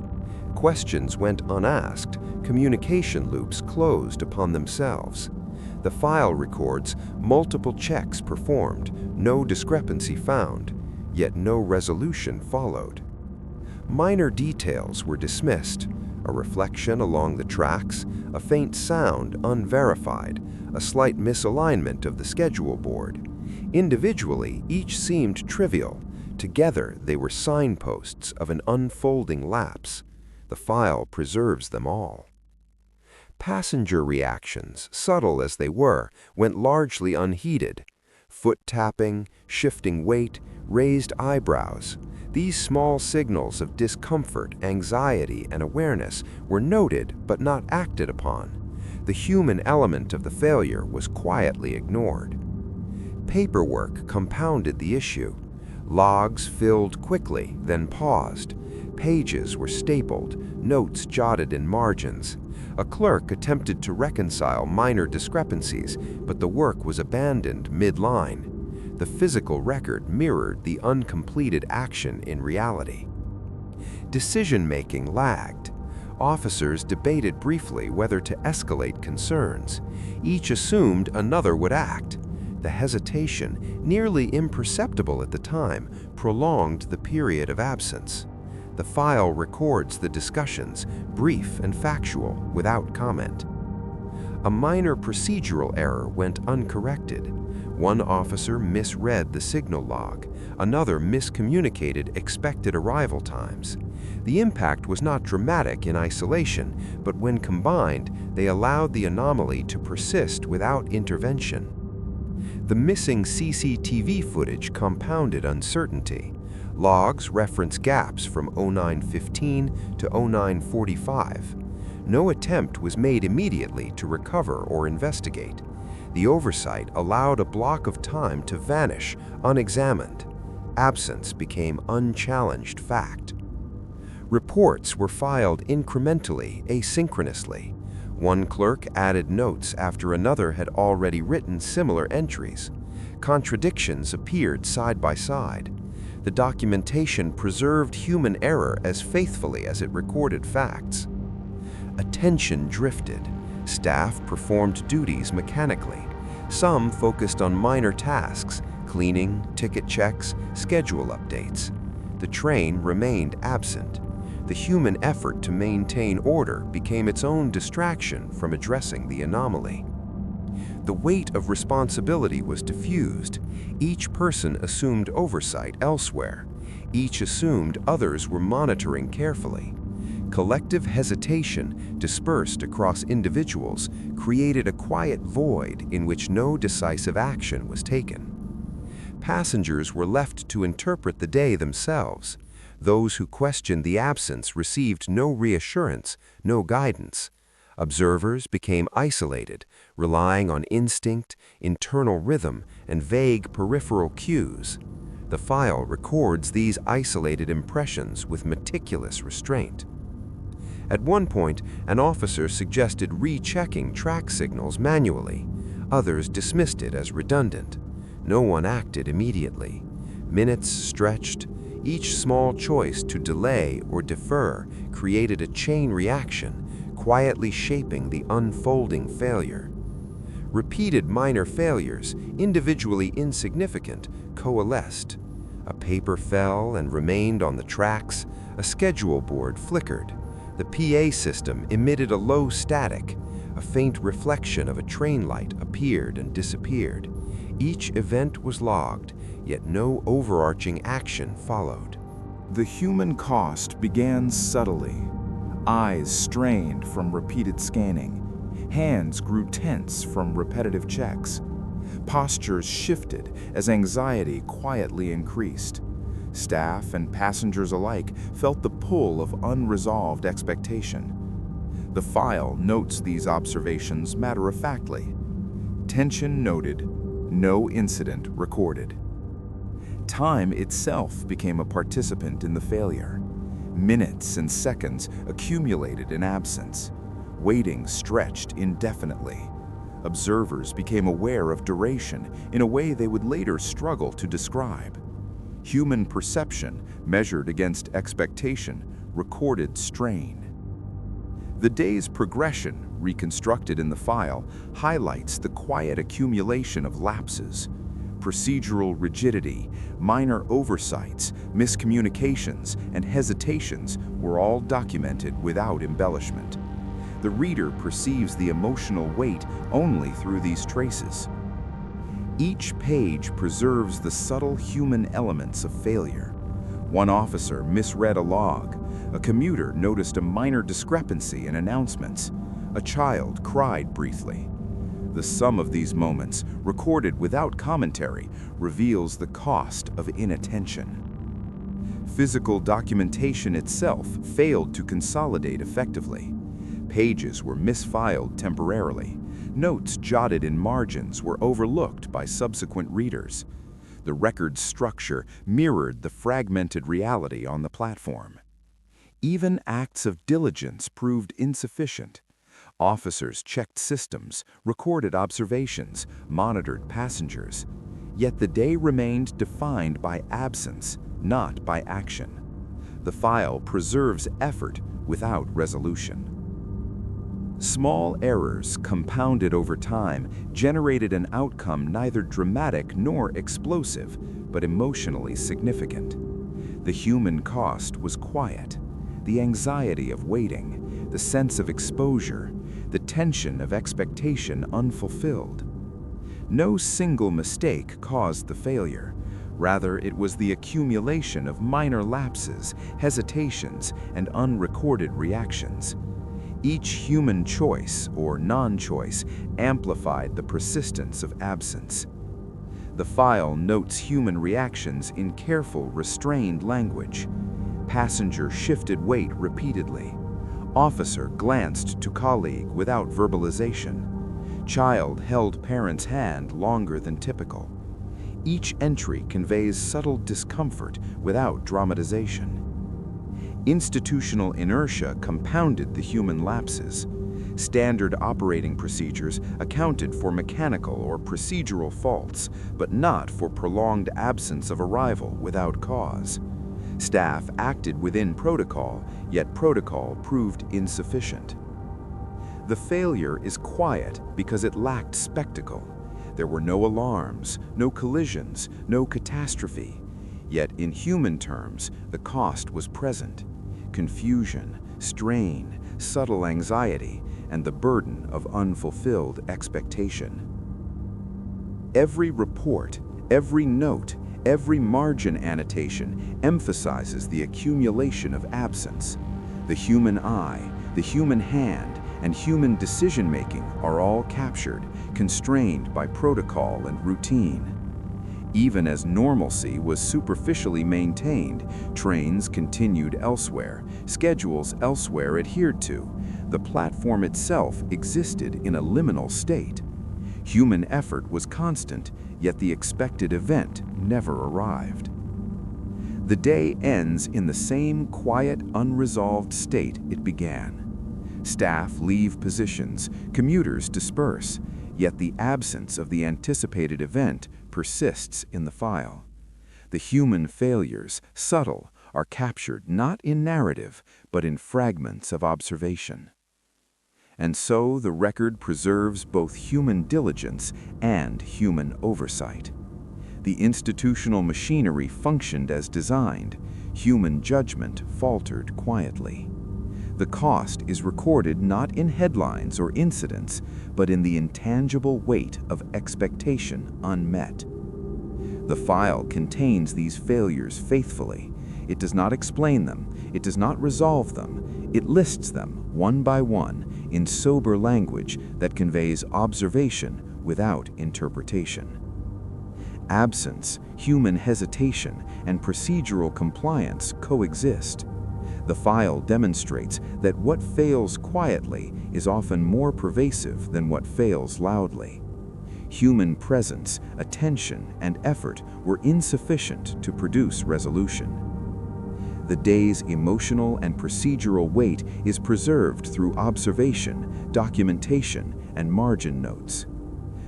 Questions went unasked. Communication loops closed upon themselves. The file records multiple checks performed, no discrepancy found, yet no resolution followed. Minor details were dismissed, a reflection along the tracks, a faint sound unverified, a slight misalignment of the schedule board. Individually, each seemed trivial. Together, they were signposts of an unfolding lapse. The file preserves them all. Passenger reactions, subtle as they were, went largely unheeded. Foot tapping, shifting weight, raised eyebrows. These small signals of discomfort, anxiety, and awareness were noted but not acted upon. The human element of the failure was quietly ignored. Paperwork compounded the issue. Logs filled quickly, then paused. Pages were stapled, notes jotted in margins. A clerk attempted to reconcile minor discrepancies, but the work was abandoned mid-line. The physical record mirrored the uncompleted action in reality. Decision-making lagged. Officers debated briefly whether to escalate concerns. Each assumed another would act. The hesitation, nearly imperceptible at the time, prolonged the period of absence. The file records the discussions, brief and factual, without comment. A minor procedural error went uncorrected. One officer misread the signal log. Another miscommunicated expected arrival times. The impact was not dramatic in isolation, but when combined, they allowed the anomaly to persist without intervention. The missing CCTV footage compounded uncertainty. Logs reference gaps from 09:15 to 09:45. No attempt was made immediately to recover or investigate. The oversight allowed a block of time to vanish unexamined. Absence became unchallenged fact. Reports were filed incrementally, asynchronously. One clerk added notes after another had already written similar entries. Contradictions appeared side by side. The documentation preserved human error as faithfully as it recorded facts. Attention drifted. Staff performed duties mechanically. Some focused on minor tasks, cleaning, ticket checks, schedule updates. The train remained absent. The human effort to maintain order became its own distraction from addressing the anomaly. The weight of responsibility was diffused. Each person assumed oversight elsewhere. Each assumed others were monitoring carefully. Collective hesitation, dispersed across individuals, created a quiet void in which no decisive action was taken. Passengers were left to interpret the day themselves. Those who questioned the absence received no reassurance, no guidance. Observers became isolated, relying on instinct, internal rhythm, and vague peripheral cues. The file records these isolated impressions with meticulous restraint. At one point, an officer suggested rechecking track signals manually. Others dismissed it as redundant. No one acted immediately. Minutes stretched. Each small choice to delay or defer created a chain reaction, quietly shaping the unfolding failure. Repeated minor failures, individually insignificant, coalesced. A paper fell and remained on the tracks. A schedule board flickered. The PA system emitted a low static. A faint reflection of a train light appeared and disappeared. Each event was logged, yet no overarching action followed. The human cost began subtly. Eyes strained from repeated scanning. Hands grew tense from repetitive checks. Postures shifted as anxiety quietly increased. Staff and passengers alike felt the pull of unresolved expectation. The file notes these observations matter-of-factly. Tension noted, no incident recorded. Time itself became a participant in the failure. Minutes and seconds accumulated in absence. Waiting stretched indefinitely. Observers became aware of duration in a way they would later struggle to describe. Human perception, measured against expectation, recorded strain. The day's progression, reconstructed in the file, highlights the quiet accumulation of lapses. Procedural rigidity, minor oversights, miscommunications, and hesitations were all documented without embellishment. The reader perceives the emotional weight only through these traces. Each page preserves the subtle human elements of failure. One officer misread a log. A commuter noticed a minor discrepancy in announcements. A child cried briefly. The sum of these moments, recorded without commentary, reveals the cost of inattention. Physical documentation itself failed to consolidate effectively. Pages were misfiled temporarily. Notes jotted in margins were overlooked by subsequent readers. The record's structure mirrored the fragmented reality on the platform. Even acts of diligence proved insufficient. Officers checked systems, recorded observations, monitored passengers. Yet the day remained defined by absence, not by action. The file preserves effort without resolution. Small errors, compounded over time, generated an outcome neither dramatic nor explosive, but emotionally significant. The human cost was quiet. The anxiety of waiting, the sense of exposure, the tension of expectation unfulfilled. No single mistake caused the failure. Rather, it was the accumulation of minor lapses, hesitations, and unrecorded reactions. Each human choice, or non-choice, amplified the persistence of absence. The file notes human reactions in careful, restrained language. Passenger shifted weight repeatedly. Officer glanced to colleague without verbalization. Child held parent's hand longer than typical. Each entry conveys subtle discomfort without dramatization. Institutional inertia compounded the human lapses. Standard operating procedures accounted for mechanical or procedural faults, but not for prolonged absence of arrival without cause. Staff acted within protocol, yet protocol proved insufficient. The failure is quiet because it lacked spectacle. There were no alarms, no collisions, no catastrophe. Yet in human terms, the cost was present. Confusion, strain, subtle anxiety, and the burden of unfulfilled expectation. Every report, every note, every margin annotation emphasizes the accumulation of absence. The human eye, the human hand, and human decision-making are all captured, constrained by protocol and routine. Even as normalcy was superficially maintained, trains continued elsewhere, schedules elsewhere adhered to, The platform itself existed in a liminal state. Human effort was constant, yet the expected event never arrived. The day ends in the same quiet, unresolved state it began. Staff leave positions, commuters disperse, yet the absence of the anticipated event persists in the file. The human failures, subtle, are captured not in narrative, but in fragments of observation. And so the record preserves both human diligence and human oversight. The institutional machinery functioned as designed. Human judgment faltered quietly. The cost is recorded not in headlines or incidents, but in the intangible weight of expectation unmet. The file contains these failures faithfully. It does not explain them. It does not resolve them. It lists them, one by one, in sober language that conveys observation without interpretation. Absence, human hesitation, and procedural compliance coexist. The file demonstrates that what fails quietly is often more pervasive than what fails loudly. Human presence, attention, and effort were insufficient to produce resolution. The day's emotional and procedural weight is preserved through observation, documentation, and margin notes.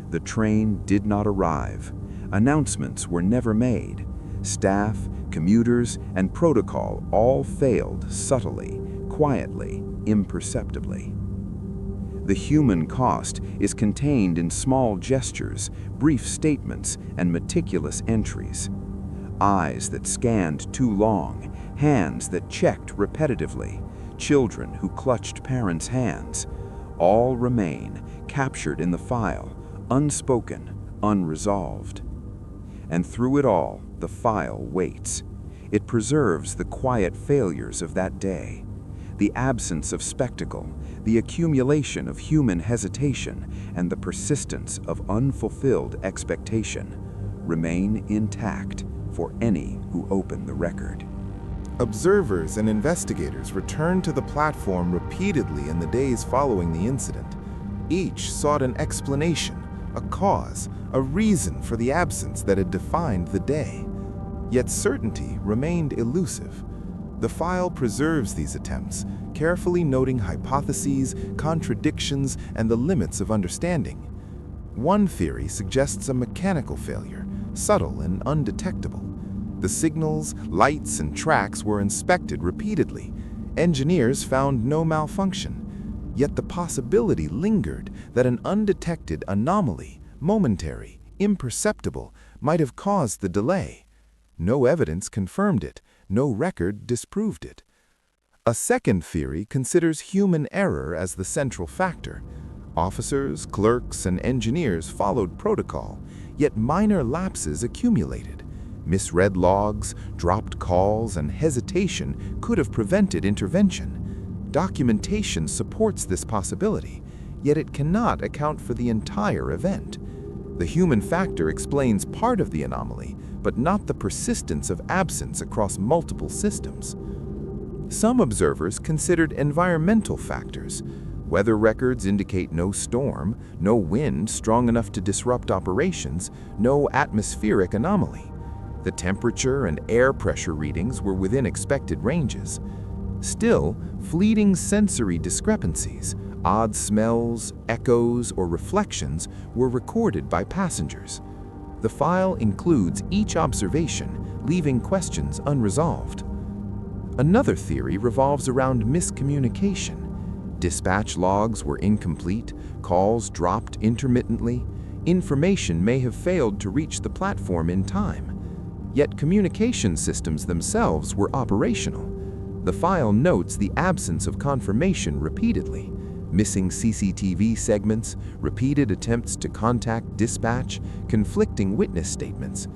The train did not arrive. Announcements were never made. Staff, commuters, and protocol all failed subtly, quietly, imperceptibly. The human cost is contained in small gestures, brief statements, and meticulous entries. Eyes that scanned too long, hands that checked repetitively, children who clutched parents' hands, all remain captured in the file, unspoken, unresolved. And through it all, the file waits. It preserves the quiet failures of that day, the absence of spectacle, the accumulation of human hesitation, and the persistence of unfulfilled expectation remain intact for any who open the record. Observers and investigators returned to the platform repeatedly in the days following the incident. Each sought an explanation, a cause, a reason for the absence that had defined the day. Yet certainty remained elusive. The file preserves these attempts, carefully noting hypotheses, contradictions, and the limits of understanding. One theory suggests a mechanical failure, subtle and undetectable. The signals, lights, and tracks were inspected repeatedly. Engineers found no malfunction. Yet the possibility lingered that an undetected anomaly, momentary, imperceptible, might have caused the delay. No evidence confirmed it. No record disproved it. A second theory considers human error as the central factor. Officers, clerks, and engineers followed protocol, yet minor lapses accumulated. Misread logs, dropped calls, and hesitation could have prevented intervention. Documentation supports this possibility, yet it cannot account for the entire event. The human factor explains part of the anomaly, but not the persistence of absence across multiple systems. Some observers considered environmental factors. Weather records indicate no storm, no wind strong enough to disrupt operations, no atmospheric anomaly. The temperature and air pressure readings were within expected ranges. Still, fleeting sensory discrepancies, odd smells, echoes, or reflections were recorded by passengers. The file includes each observation, leaving questions unresolved. Another theory revolves around miscommunication. Dispatch logs were incomplete, calls dropped intermittently, information may have failed to reach the platform in time. Yet communication systems themselves were operational. The file notes the absence of confirmation repeatedly. Missing CCTV segments, repeated attempts to contact dispatch, conflicting witness statements.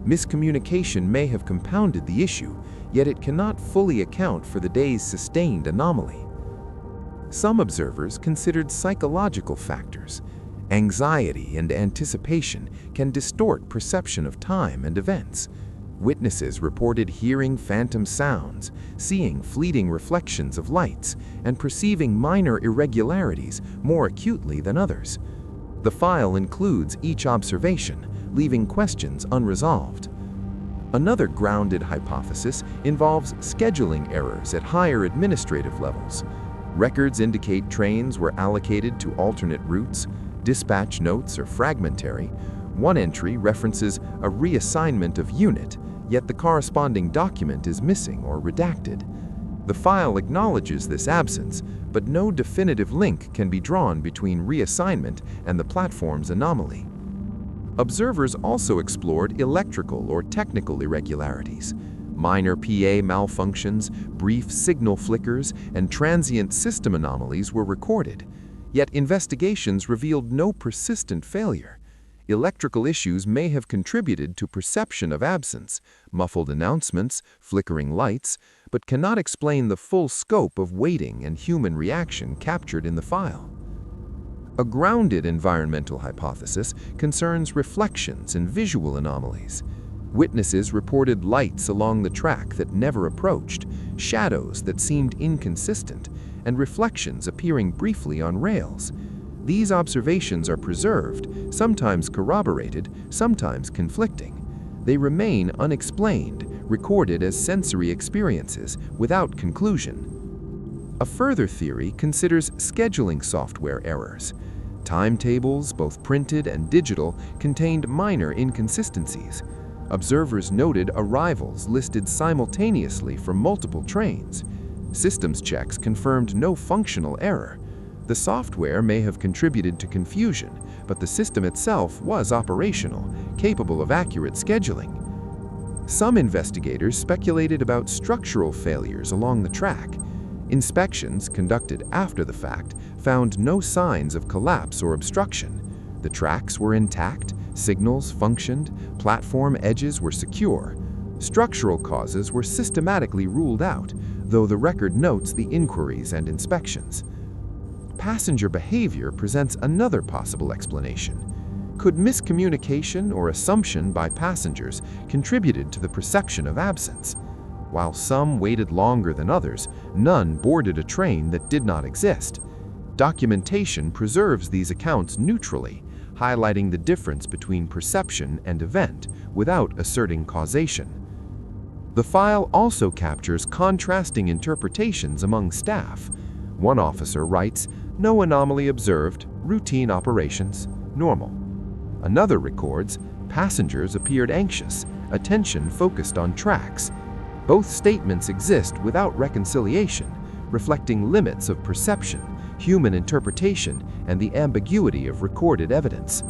Miscommunication may have compounded the issue, yet it cannot fully account for the day's sustained anomaly. Some observers considered psychological factors. Anxiety and anticipation can distort perception of time and events. Witnesses reported hearing phantom sounds, seeing fleeting reflections of lights, and perceiving minor irregularities more acutely than others. The file includes each observation, leaving questions unresolved. Another grounded hypothesis involves scheduling errors at higher administrative levels. Records indicate trains were allocated to alternate routes, dispatch notes are fragmentary. One entry references a reassignment of unit, yet the corresponding document is missing or redacted. The file acknowledges this absence, but no definitive link can be drawn between reassignment and the platform's anomaly. Observers also explored electrical or technical irregularities. Minor PA malfunctions, brief signal flickers, and transient system anomalies were recorded, yet investigations revealed no persistent failure. Electrical issues may have contributed to perception of absence, muffled announcements, flickering lights, but cannot explain the full scope of waiting and human reaction captured in the file. A grounded environmental hypothesis concerns reflections and visual anomalies. Witnesses reported lights along the track that never approached, shadows that seemed inconsistent, and reflections appearing briefly on rails. These observations are preserved, sometimes corroborated, sometimes conflicting. They remain unexplained, recorded as sensory experiences without conclusion. A further theory considers scheduling software errors. Timetables, both printed and digital, contained minor inconsistencies. Observers noted arrivals listed simultaneously for multiple trains. Systems checks confirmed no functional error. The software may have contributed to confusion, but the system itself was operational, capable of accurate scheduling. Some investigators speculated about structural failures along the track. Inspections conducted after the fact found no signs of collapse or obstruction. The tracks were intact, signals functioned, platform edges were secure. Structural causes were systematically ruled out, though the record notes the inquiries and inspections. Passenger behavior presents another possible explanation. Could miscommunication or assumption by passengers contributed to the perception of absence? While some waited longer than others, none boarded a train that did not exist. Documentation preserves these accounts neutrally, highlighting the difference between perception and event without asserting causation. The file also captures contrasting interpretations among staff. One officer writes, "No anomaly observed, routine operations, normal." Another records, "Passengers appeared anxious, attention focused on tracks." Both statements exist without reconciliation, reflecting limits of perception, human interpretation, and the ambiguity of recorded evidence.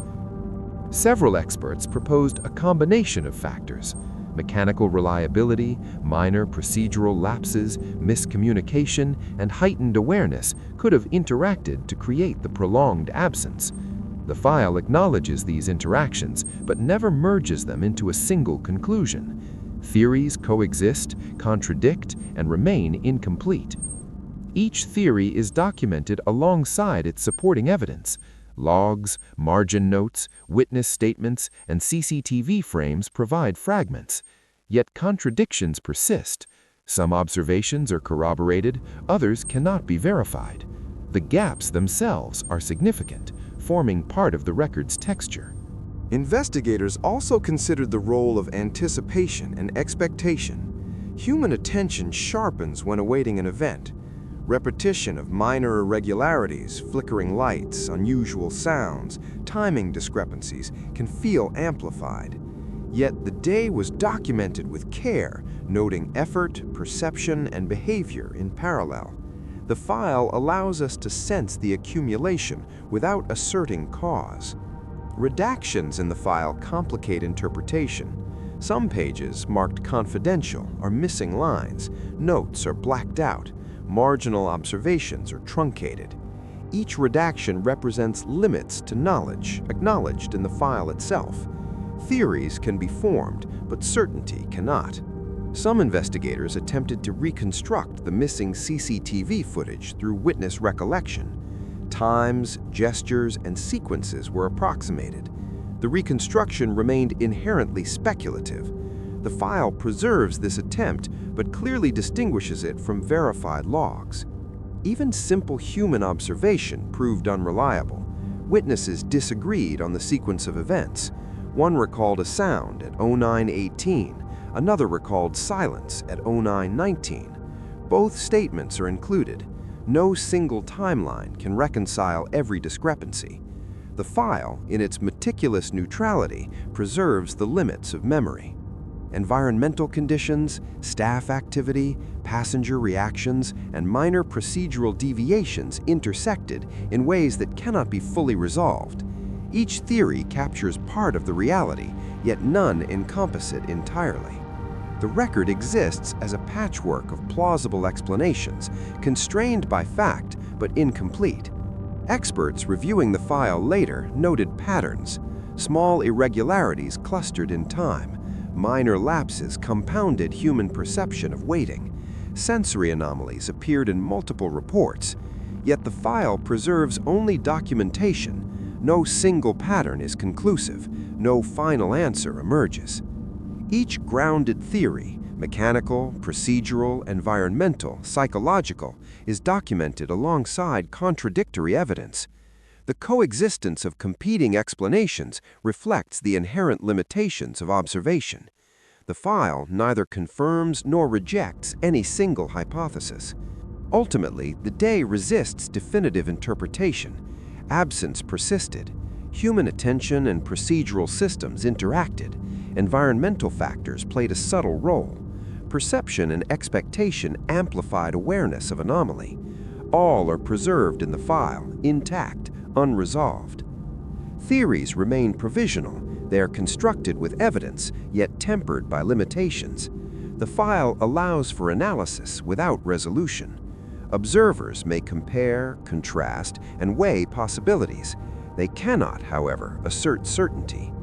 Several experts proposed a combination of factors. Mechanical reliability, minor procedural lapses, miscommunication, and heightened awareness could have interacted to create the prolonged absence. The file acknowledges these interactions, but never merges them into a single conclusion. Theories coexist, contradict, and remain incomplete. Each theory is documented alongside its supporting evidence. Logs, margin notes, witness statements, and CCTV frames provide fragments. Yet contradictions persist. Some observations are corroborated, others cannot be verified. The gaps themselves are significant, forming part of the record's texture. Investigators also considered the role of anticipation and expectation. Human attention sharpens when awaiting an event. Repetition of minor irregularities, flickering lights, unusual sounds, timing discrepancies can feel amplified. Yet the day was documented with care, noting effort, perception, and behavior in parallel. The file allows us to sense the accumulation without asserting cause. Redactions in the file complicate interpretation. Some pages, marked confidential, are missing lines, notes are blacked out, marginal observations are truncated. Each redaction represents limits to knowledge acknowledged in the file itself. Theories can be formed, but certainty cannot. Some investigators attempted to reconstruct the missing CCTV footage through witness recollection. Times, gestures, and sequences were approximated. The reconstruction remained inherently speculative. The file preserves this attempt, but clearly distinguishes it from verified logs. Even simple human observation proved unreliable. Witnesses disagreed on the sequence of events. One recalled a sound at 09:18, another recalled silence at 09:19. Both statements are included. No single timeline can reconcile every discrepancy. The file, in its meticulous neutrality, preserves the limits of memory. Environmental conditions, staff activity, passenger reactions, and minor procedural deviations intersected in ways that cannot be fully resolved. Each theory captures part of the reality, yet none encompass it entirely. The record exists as a patchwork of plausible explanations, constrained by fact but incomplete. Experts reviewing the file later noted patterns, small irregularities clustered in time. Minor lapses compounded human perception of waiting. Sensory anomalies appeared in multiple reports, yet the file preserves only documentation. No single pattern is conclusive, no final answer emerges. Each grounded theory, mechanical, procedural, environmental, psychological, is documented alongside contradictory evidence. The coexistence of competing explanations reflects the inherent limitations of observation. The file neither confirms nor rejects any single hypothesis. Ultimately, the day resists definitive interpretation. Absence persisted. Human attention and procedural systems interacted. Environmental factors played a subtle role. Perception and expectation amplified awareness of anomaly. All are preserved in the file, intact, unresolved. Theories remain provisional. They are constructed with evidence, yet tempered by limitations. The file allows for analysis without resolution. Observers may compare, contrast, and weigh possibilities. They cannot, however, assert certainty.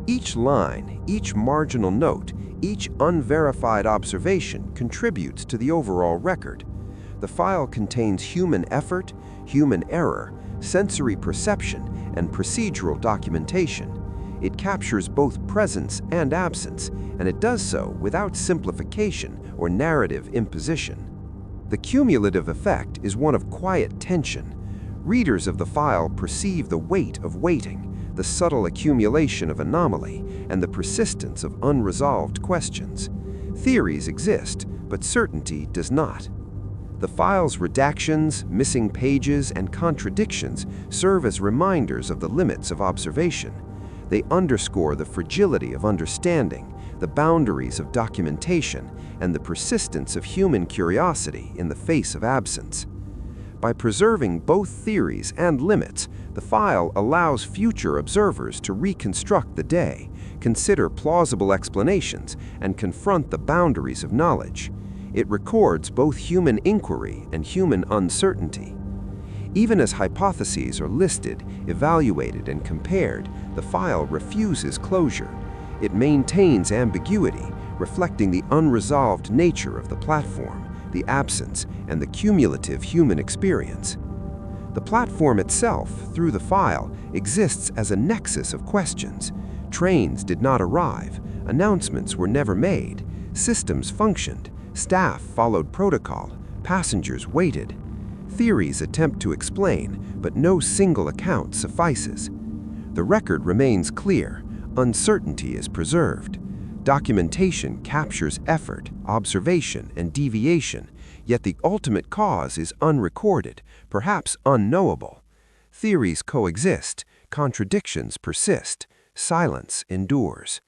Each line, each marginal note, each unverified observation contributes to the overall record. The file contains human effort, human error, sensory perception, and procedural documentation. It captures both presence and absence, and it does so without simplification or narrative imposition. The cumulative effect is one of quiet tension. Readers of the file perceive the weight of waiting, the subtle accumulation of anomaly, and the persistence of unresolved questions. Theories exist, but certainty does not. The file's redactions, missing pages, and contradictions serve as reminders of the limits of observation. They underscore the fragility of understanding, the boundaries of documentation, and the persistence of human curiosity in the face of absence. By preserving both theories and limits, the file allows future observers to reconstruct the day, consider plausible explanations, and confront the boundaries of knowledge. It records both human inquiry and human uncertainty. Even as hypotheses are listed, evaluated, and compared, the file refuses closure. It maintains ambiguity, reflecting the unresolved nature of the platform, the absence, and the cumulative human experience. The platform itself, through the file, exists as a nexus of questions. Trains did not arrive, announcements were never made, systems functioned, staff followed protocol, passengers waited. Theories attempt to explain, but no single account suffices. The record remains clear, uncertainty is preserved. Documentation captures effort, observation, and deviation, yet the ultimate cause is unrecorded, perhaps unknowable. Theories coexist, contradictions persist, silence endures.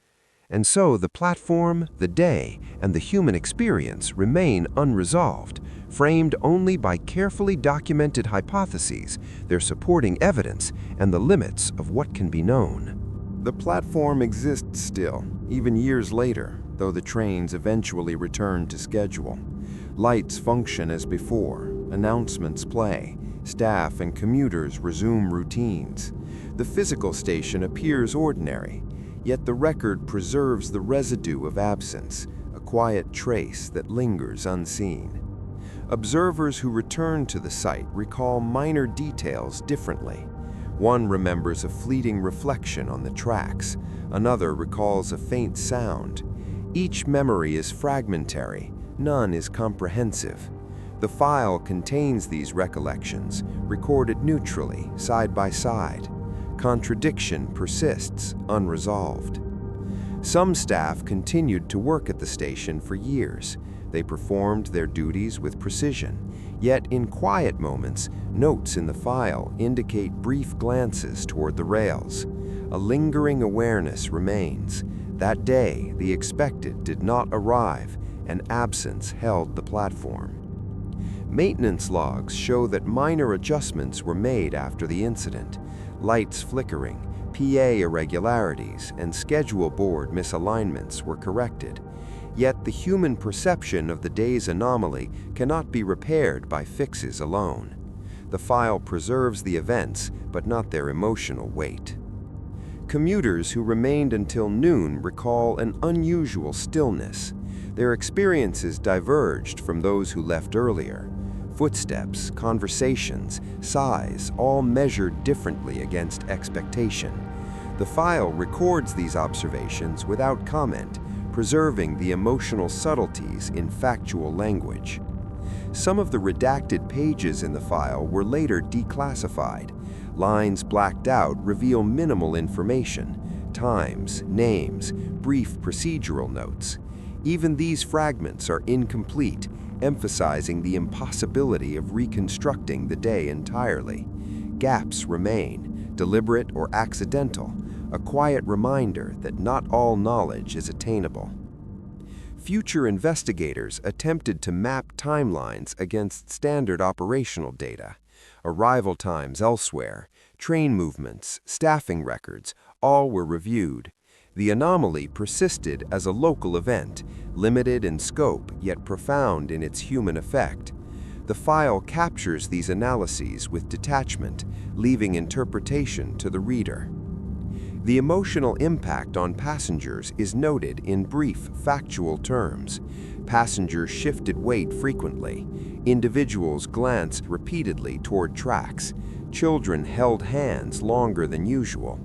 And so the platform, the day, and the human experience remain unresolved, framed only by carefully documented hypotheses, their supporting evidence, and the limits of what can be known. The platform exists still, even years later, though the trains eventually return to schedule. Lights function as before, announcements play, staff and commuters resume routines. The physical station appears ordinary, yet the record preserves the residue of absence, a quiet trace that lingers unseen. Observers who return to the site recall minor details differently. One remembers a fleeting reflection on the tracks, another recalls a faint sound. Each memory is fragmentary, none is comprehensive. The file contains these recollections, recorded neutrally, side by side. Contradiction persists, unresolved. Some staff continued to work at the station for years. They performed their duties with precision. Yet in quiet moments, notes in the file indicate brief glances toward the rails. A lingering awareness remains. That day, the expected did not arrive, and absence held the platform. Maintenance logs show that minor adjustments were made after the incident. Lights flickering, PA irregularities, and schedule board misalignments were corrected. Yet the human perception of the day's anomaly cannot be repaired by fixes alone. The file preserves the events, but not their emotional weight. Commuters who remained until noon recall an unusual stillness. Their experiences diverged from those who left earlier. Footsteps, conversations, sighs, all measured differently against expectation. The file records these observations without comment, preserving the emotional subtleties in factual language. Some of the redacted pages in the file were later declassified. Lines blacked out reveal minimal information: times, names, brief procedural notes. Even these fragments are incomplete, emphasizing the impossibility of reconstructing the day entirely. Gaps remain, deliberate or accidental, a quiet reminder that not all knowledge is attainable. Future investigators attempted to map timelines against standard operational data. Arrival times elsewhere, train movements, staffing records, all were reviewed. The anomaly persisted as a local event, limited in scope yet profound in its human effect. The file captures these analyses with detachment, leaving interpretation to the reader. The emotional impact on passengers is noted in brief, factual terms. Passengers shifted weight frequently. Individuals glanced repeatedly toward tracks. Children held hands longer than usual.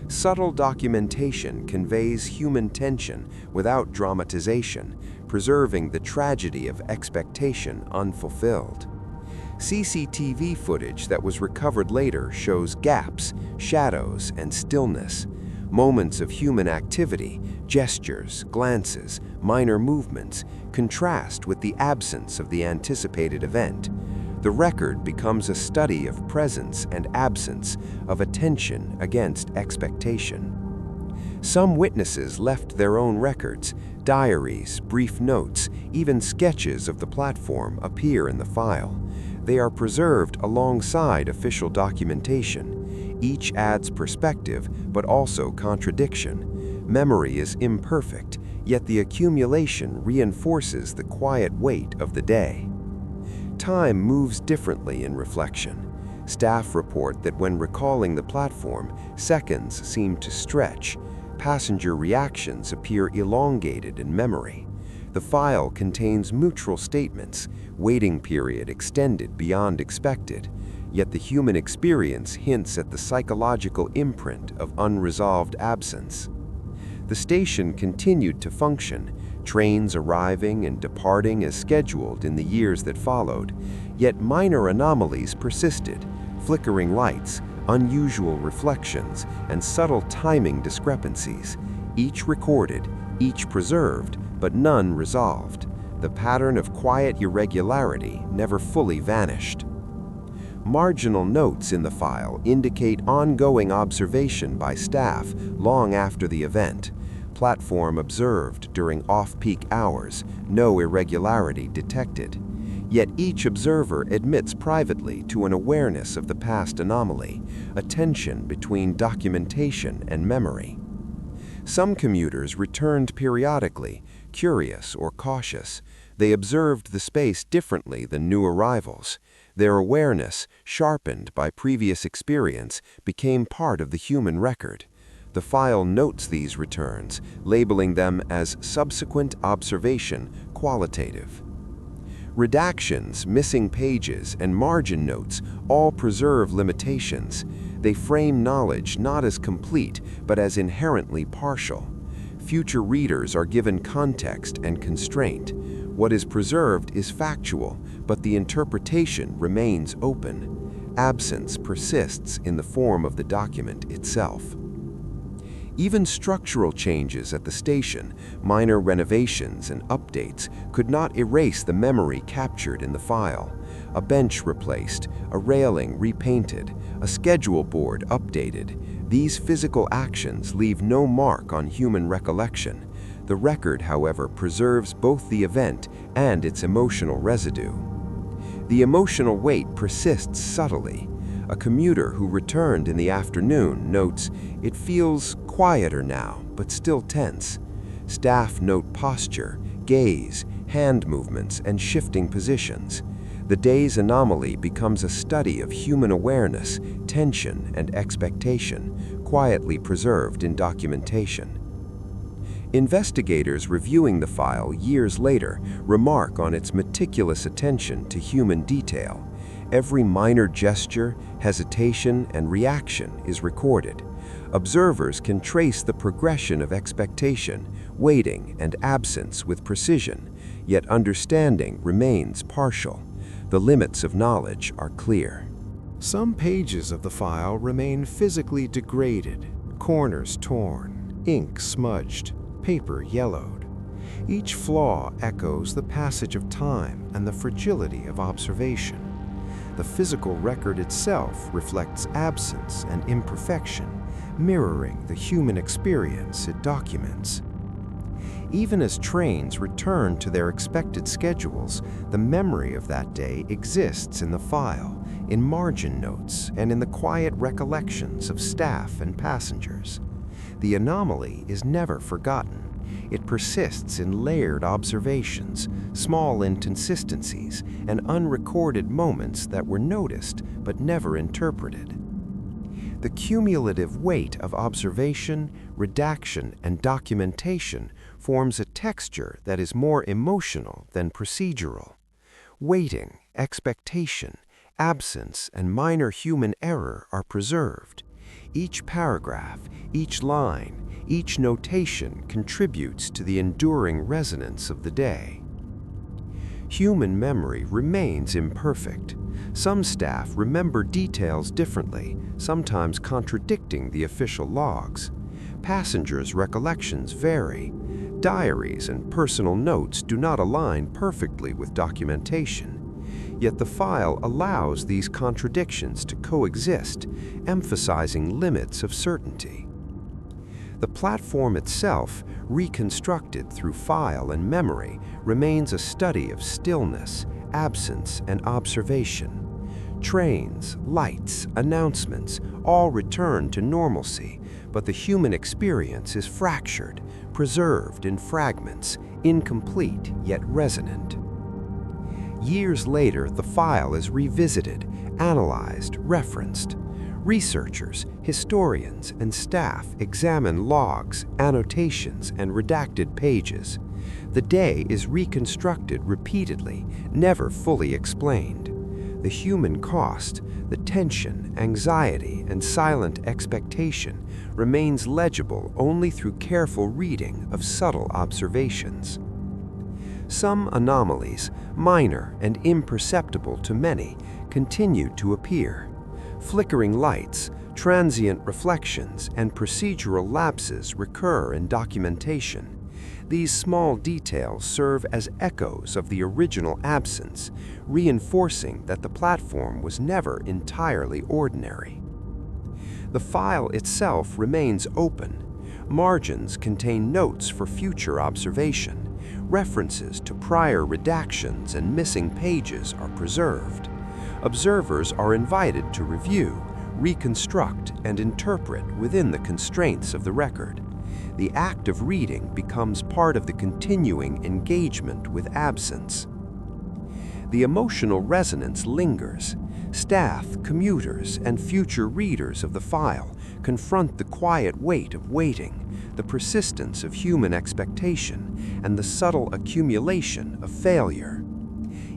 Subtle documentation conveys human tension without dramatization, preserving the tragedy of expectation unfulfilled. CCTV footage that was recovered later shows gaps, shadows, and stillness. Moments of human activity, gestures, glances, minor movements, contrast with the absence of the anticipated event. The record becomes a study of presence and absence, of attention against expectation. Some witnesses left their own records. Diaries, brief notes, even sketches of the platform appear in the file. They are preserved alongside official documentation. Each adds perspective, but also contradiction. Memory is imperfect, yet the accumulation reinforces the quiet weight of the day. Time moves differently in reflection. Staff report that when recalling the platform, seconds seem to stretch. Passenger reactions appear elongated in memory. The file contains neutral statements, waiting period extended beyond expected, yet the human experience hints at the psychological imprint of unresolved absence. The station continued to function, trains arriving and departing as scheduled in the years that followed, yet minor anomalies persisted: flickering lights, unusual reflections, and subtle timing discrepancies, each recorded, each preserved, but none resolved. The pattern of quiet irregularity never fully vanished. Marginal notes in the file indicate ongoing observation by staff long after the event. Platform observed during off-peak hours, no irregularity detected. Yet each observer admits privately to an awareness of the past anomaly, a tension between documentation and memory. Some commuters returned periodically, curious or cautious. They observed the space differently than new arrivals. Their awareness, sharpened by previous experience, became part of the human record. The file notes these returns, labeling them as subsequent observation, qualitative. Redactions, missing pages, and margin notes all preserve limitations. They frame knowledge not as complete, but as inherently partial. future readers are given context and constraint. What is preserved is factual, but the interpretation remains open. Absence persists in the form of the document itself. Even structural changes at the station, minor renovations and updates, could not erase the memory captured in the file. A bench replaced, a railing repainted, a schedule board updated. These physical actions leave no mark on human recollection. The record, however, preserves both the event and its emotional residue. The emotional weight persists subtly. A commuter who returned in the afternoon notes, "It feels quieter now, but still tense." Staff note posture, gaze, hand movements, and shifting positions. The day's anomaly becomes a study of human awareness, tension, and expectation, quietly preserved in documentation. Investigators reviewing the file years later remark on its meticulous attention to human detail. Every minor gesture, hesitation, and reaction is recorded. Observers can trace the progression of expectation, waiting, and absence with precision, yet understanding remains partial. The limits of knowledge are clear. Some pages of the file remain physically degraded, corners torn, ink smudged, paper yellowed. Each flaw echoes the passage of time and the fragility of observation. The physical record itself reflects absence and imperfection, mirroring the human experience it documents. Even as trains return to their expected schedules, the memory of that day exists in the file, in margin notes, and in the quiet recollections of staff and passengers. The anomaly is never forgotten. It persists in layered observations, small inconsistencies, and unrecorded moments that were noticed but never interpreted. The cumulative weight of observation, redaction, and documentation forms a texture that is more emotional than procedural. Waiting, expectation, absence, and minor human error are preserved. Each paragraph, each line, each notation contributes to the enduring resonance of the day. Human memory remains imperfect. Some staff remember details differently, sometimes contradicting the official logs. Passengers' recollections vary. Diaries and personal notes do not align perfectly with documentation. Yet the file allows these contradictions to coexist, emphasizing limits of certainty. The platform itself, reconstructed through file and memory, remains a study of stillness, absence, and observation. Trains, lights, announcements all return to normalcy, but the human experience is fractured, preserved in fragments, incomplete yet resonant. Years later, the file is revisited, analyzed, referenced. Researchers, historians, and staff examine logs, annotations, and redacted pages. The day is reconstructed repeatedly, never fully explained. The human cost, the tension, anxiety, and silent expectation remains legible only through careful reading of subtle observations. Some anomalies, minor and imperceptible to many, continue to appear. Flickering lights, transient reflections, and procedural lapses recur in documentation. These small details serve as echoes of the original absence, reinforcing that the platform was never entirely ordinary. The file itself remains open. Margins contain notes for future observation. References to prior redactions and missing pages are preserved. Observers are invited to review, reconstruct, and interpret within the constraints of the record. The act of reading becomes part of the continuing engagement with absence. The emotional resonance lingers. Staff, commuters, and future readers of the file confront the quiet weight of waiting, the persistence of human expectation, and the subtle accumulation of failure.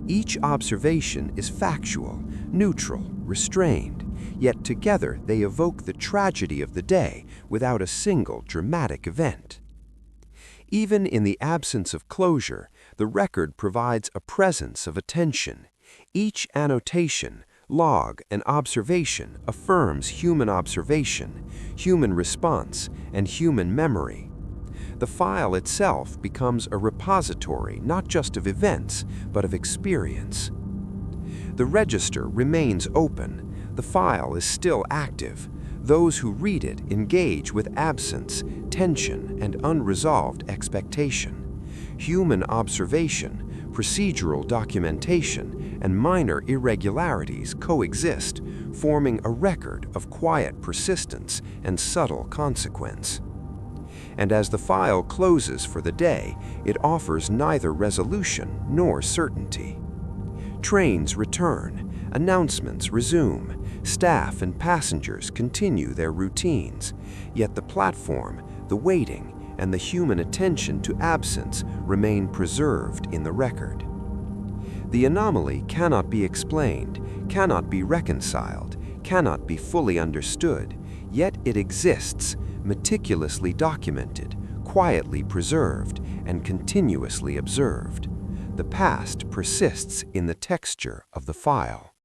Each observation is factual, neutral, restrained, yet together they evoke the tragedy of the day without a single dramatic event. Even in the absence of closure, the record provides a presence of attention. Each annotation, log, and observation affirms human observation, human response, and human memory. The file itself becomes a repository not just of events, but of experience. The register remains open. The file is still active. Those who read it engage with absence, tension, and unresolved expectation. Human observation, procedural documentation, and minor irregularities coexist, forming a record of quiet persistence and subtle consequence. And as the file closes for the day, it offers neither resolution nor certainty. Trains return, announcements resume, staff and passengers continue their routines, yet the platform, the waiting, and the human attention to absence remain preserved in the record. The anomaly cannot be explained, cannot be reconciled, cannot be fully understood, yet it exists, meticulously documented, quietly preserved, and continuously observed. The past persists in the texture of the file.